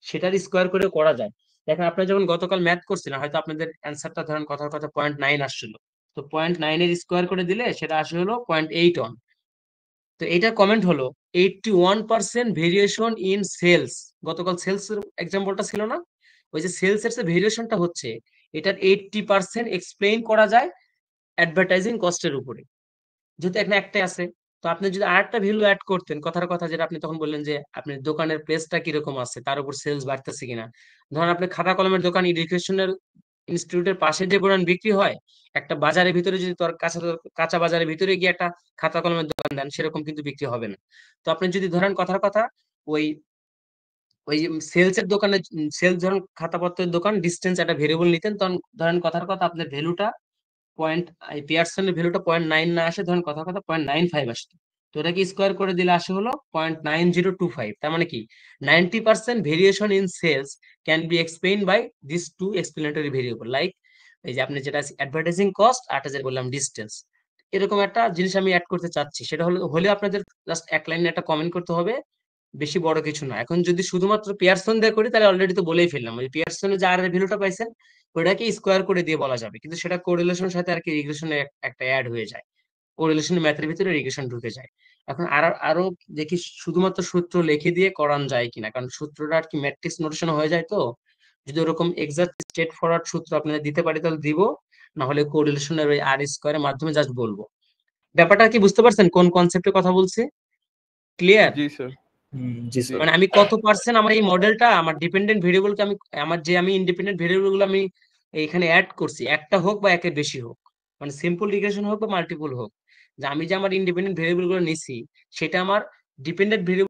সেটার স্কোয়ার করে করা যায়। দেখেন আপনারা যখন গতকাল ম্যাথ করছিলেন হয়তো আপনাদের অ্যান্সারটা ধরেন কথার কথা 0.9 আসছিল, তো 0.9 এর স্কোয়ার করে দিলে সেটা আসলে হলো 0.8 তো এইটা কমেন্ট হলো 81% ভেরিয়েশন ইন সেলস। গতকাল সেলস এর এক্সাম্পলটা ছিল না, ওই যে সেলস এর যে ভেরিয়েশনটা হচ্ছে এটার 80% এক্সপ্লেইন করা যায় অ্যাডভার্টাইজিং কস্টের উপরে, যেহেতু এখানে একটাই আছে। তো আপনি যদি আরেকটা ভ্যালু অ্যাড করতেন, কথার কথা যেটা আপনি তখন বললেন যে আপনি দোকানের প্লেসটা কিরকম আছে তার উপর সেলস বাড়তেছে কিনা। ধরেন আপনি খাতা কলমের দোকান এডুকেশনাল ইনস্টিটিউটের পাশে যে পরিমাণ বিক্রি হয়, একটা বাজারের ভিতরে যদি তোর কাঁচা কাঁচা বাজারের ভিতরে গিয়ে একটা খাতা কলমের দোকান দেন, সেরকম কিন্তু বিক্রি হবে না। তো আপনি যদি ধরেন কথার কথা ওই ওই সেলস এর দোকানে, সেলস ধরেন খাতাপত্রের দোকান, ডিস্টেন্স একটা ভেরিয়েবল নিতেন, তখন ধরেন কথার কথা আপনার ভ্যালুটা পয়েন্ট, পিয়ারসনের ভ্যালুটা 0.9 না আসে, ধরেন কথা কথা 0.95 আসতো, তো এটাকে স্কোয়ার করে দিলে আসে হলো 0.9025। তার মানে কি 90% variation in sales can be explain by this two explanatory variable, like এই যে আপনি যেটা অ্যাডভার্টাইজিং কস্ট আর যেটা বললাম ডিস্টেন্স। এরকম একটা জিনিস আমি অ্যাড করতে চাচ্ছি, সেটা হলে আপনাদের জাস্ট এক লাইনে একটা কমেন্ট করতে হবে, বেশি বড় কিছু না। এখন যদি শুধুমাত্র পিয়ারসন দিয়ে করি তাহলে অলরেডি তো বলেই ফেললাম, ওই পিয়ারসনের যে আর এর ভ্যালুটা পাইছেন ওটাকে স্কোয়ার করে দিয়ে বলা যাবে, কিন্তু সেটা কোরিলেশনের সাথে আর কি রিগ্রেশনে একটা অ্যাড হয়ে যায়, কোরিলেশন ম্যাথের ভিতরে রিগ্রেশন ঢুকে যায়। এখন আরো দেখি শুধুমাত্র সূত্র লিখে দিয়ে করান যায় কিনা, কারণ সূত্রটা আর কি ম্যাট্রিক্স নোটেশন হয়ে যায়, তো যদি ওরকম এক্সাক্ট স্ট্রেট ফরওয়ার্ড সূত্র আপনাদের দিতে পারি তাহলে দিব, না হলে কোরিলেশনের ওই আর স্কোয়ারের মাধ্যমে জাস্ট বলবো। ব্যাপারটা কি বুঝতে পারছেন কোন কনসেপ্টে কথা বলছি? ক্লিয়ার?
জি স্যার।
জি স্যার।
মানে আমি কত পার্সেন্ট আমার এই মডেলটা আমার ডিপেন্ডেন্ট ভেরিয়েবলকে আমি ইন্ডিপেন্ডেন্ট ভেরিয়েবল গুলো আমি এখানে অ্যাড করছি, একটা হোক বা একের বেশি হোক, মানে সিম্পল রিগ্রেশন হোক বা মাল্টিপল হোক, যে আমি যে আমার ইন্ডিপেন্ডেন্ট ভেরিয়েবল গুলো নিছি সেটা আমার ডিপেন্ডেন্ট ভেরিয়েবল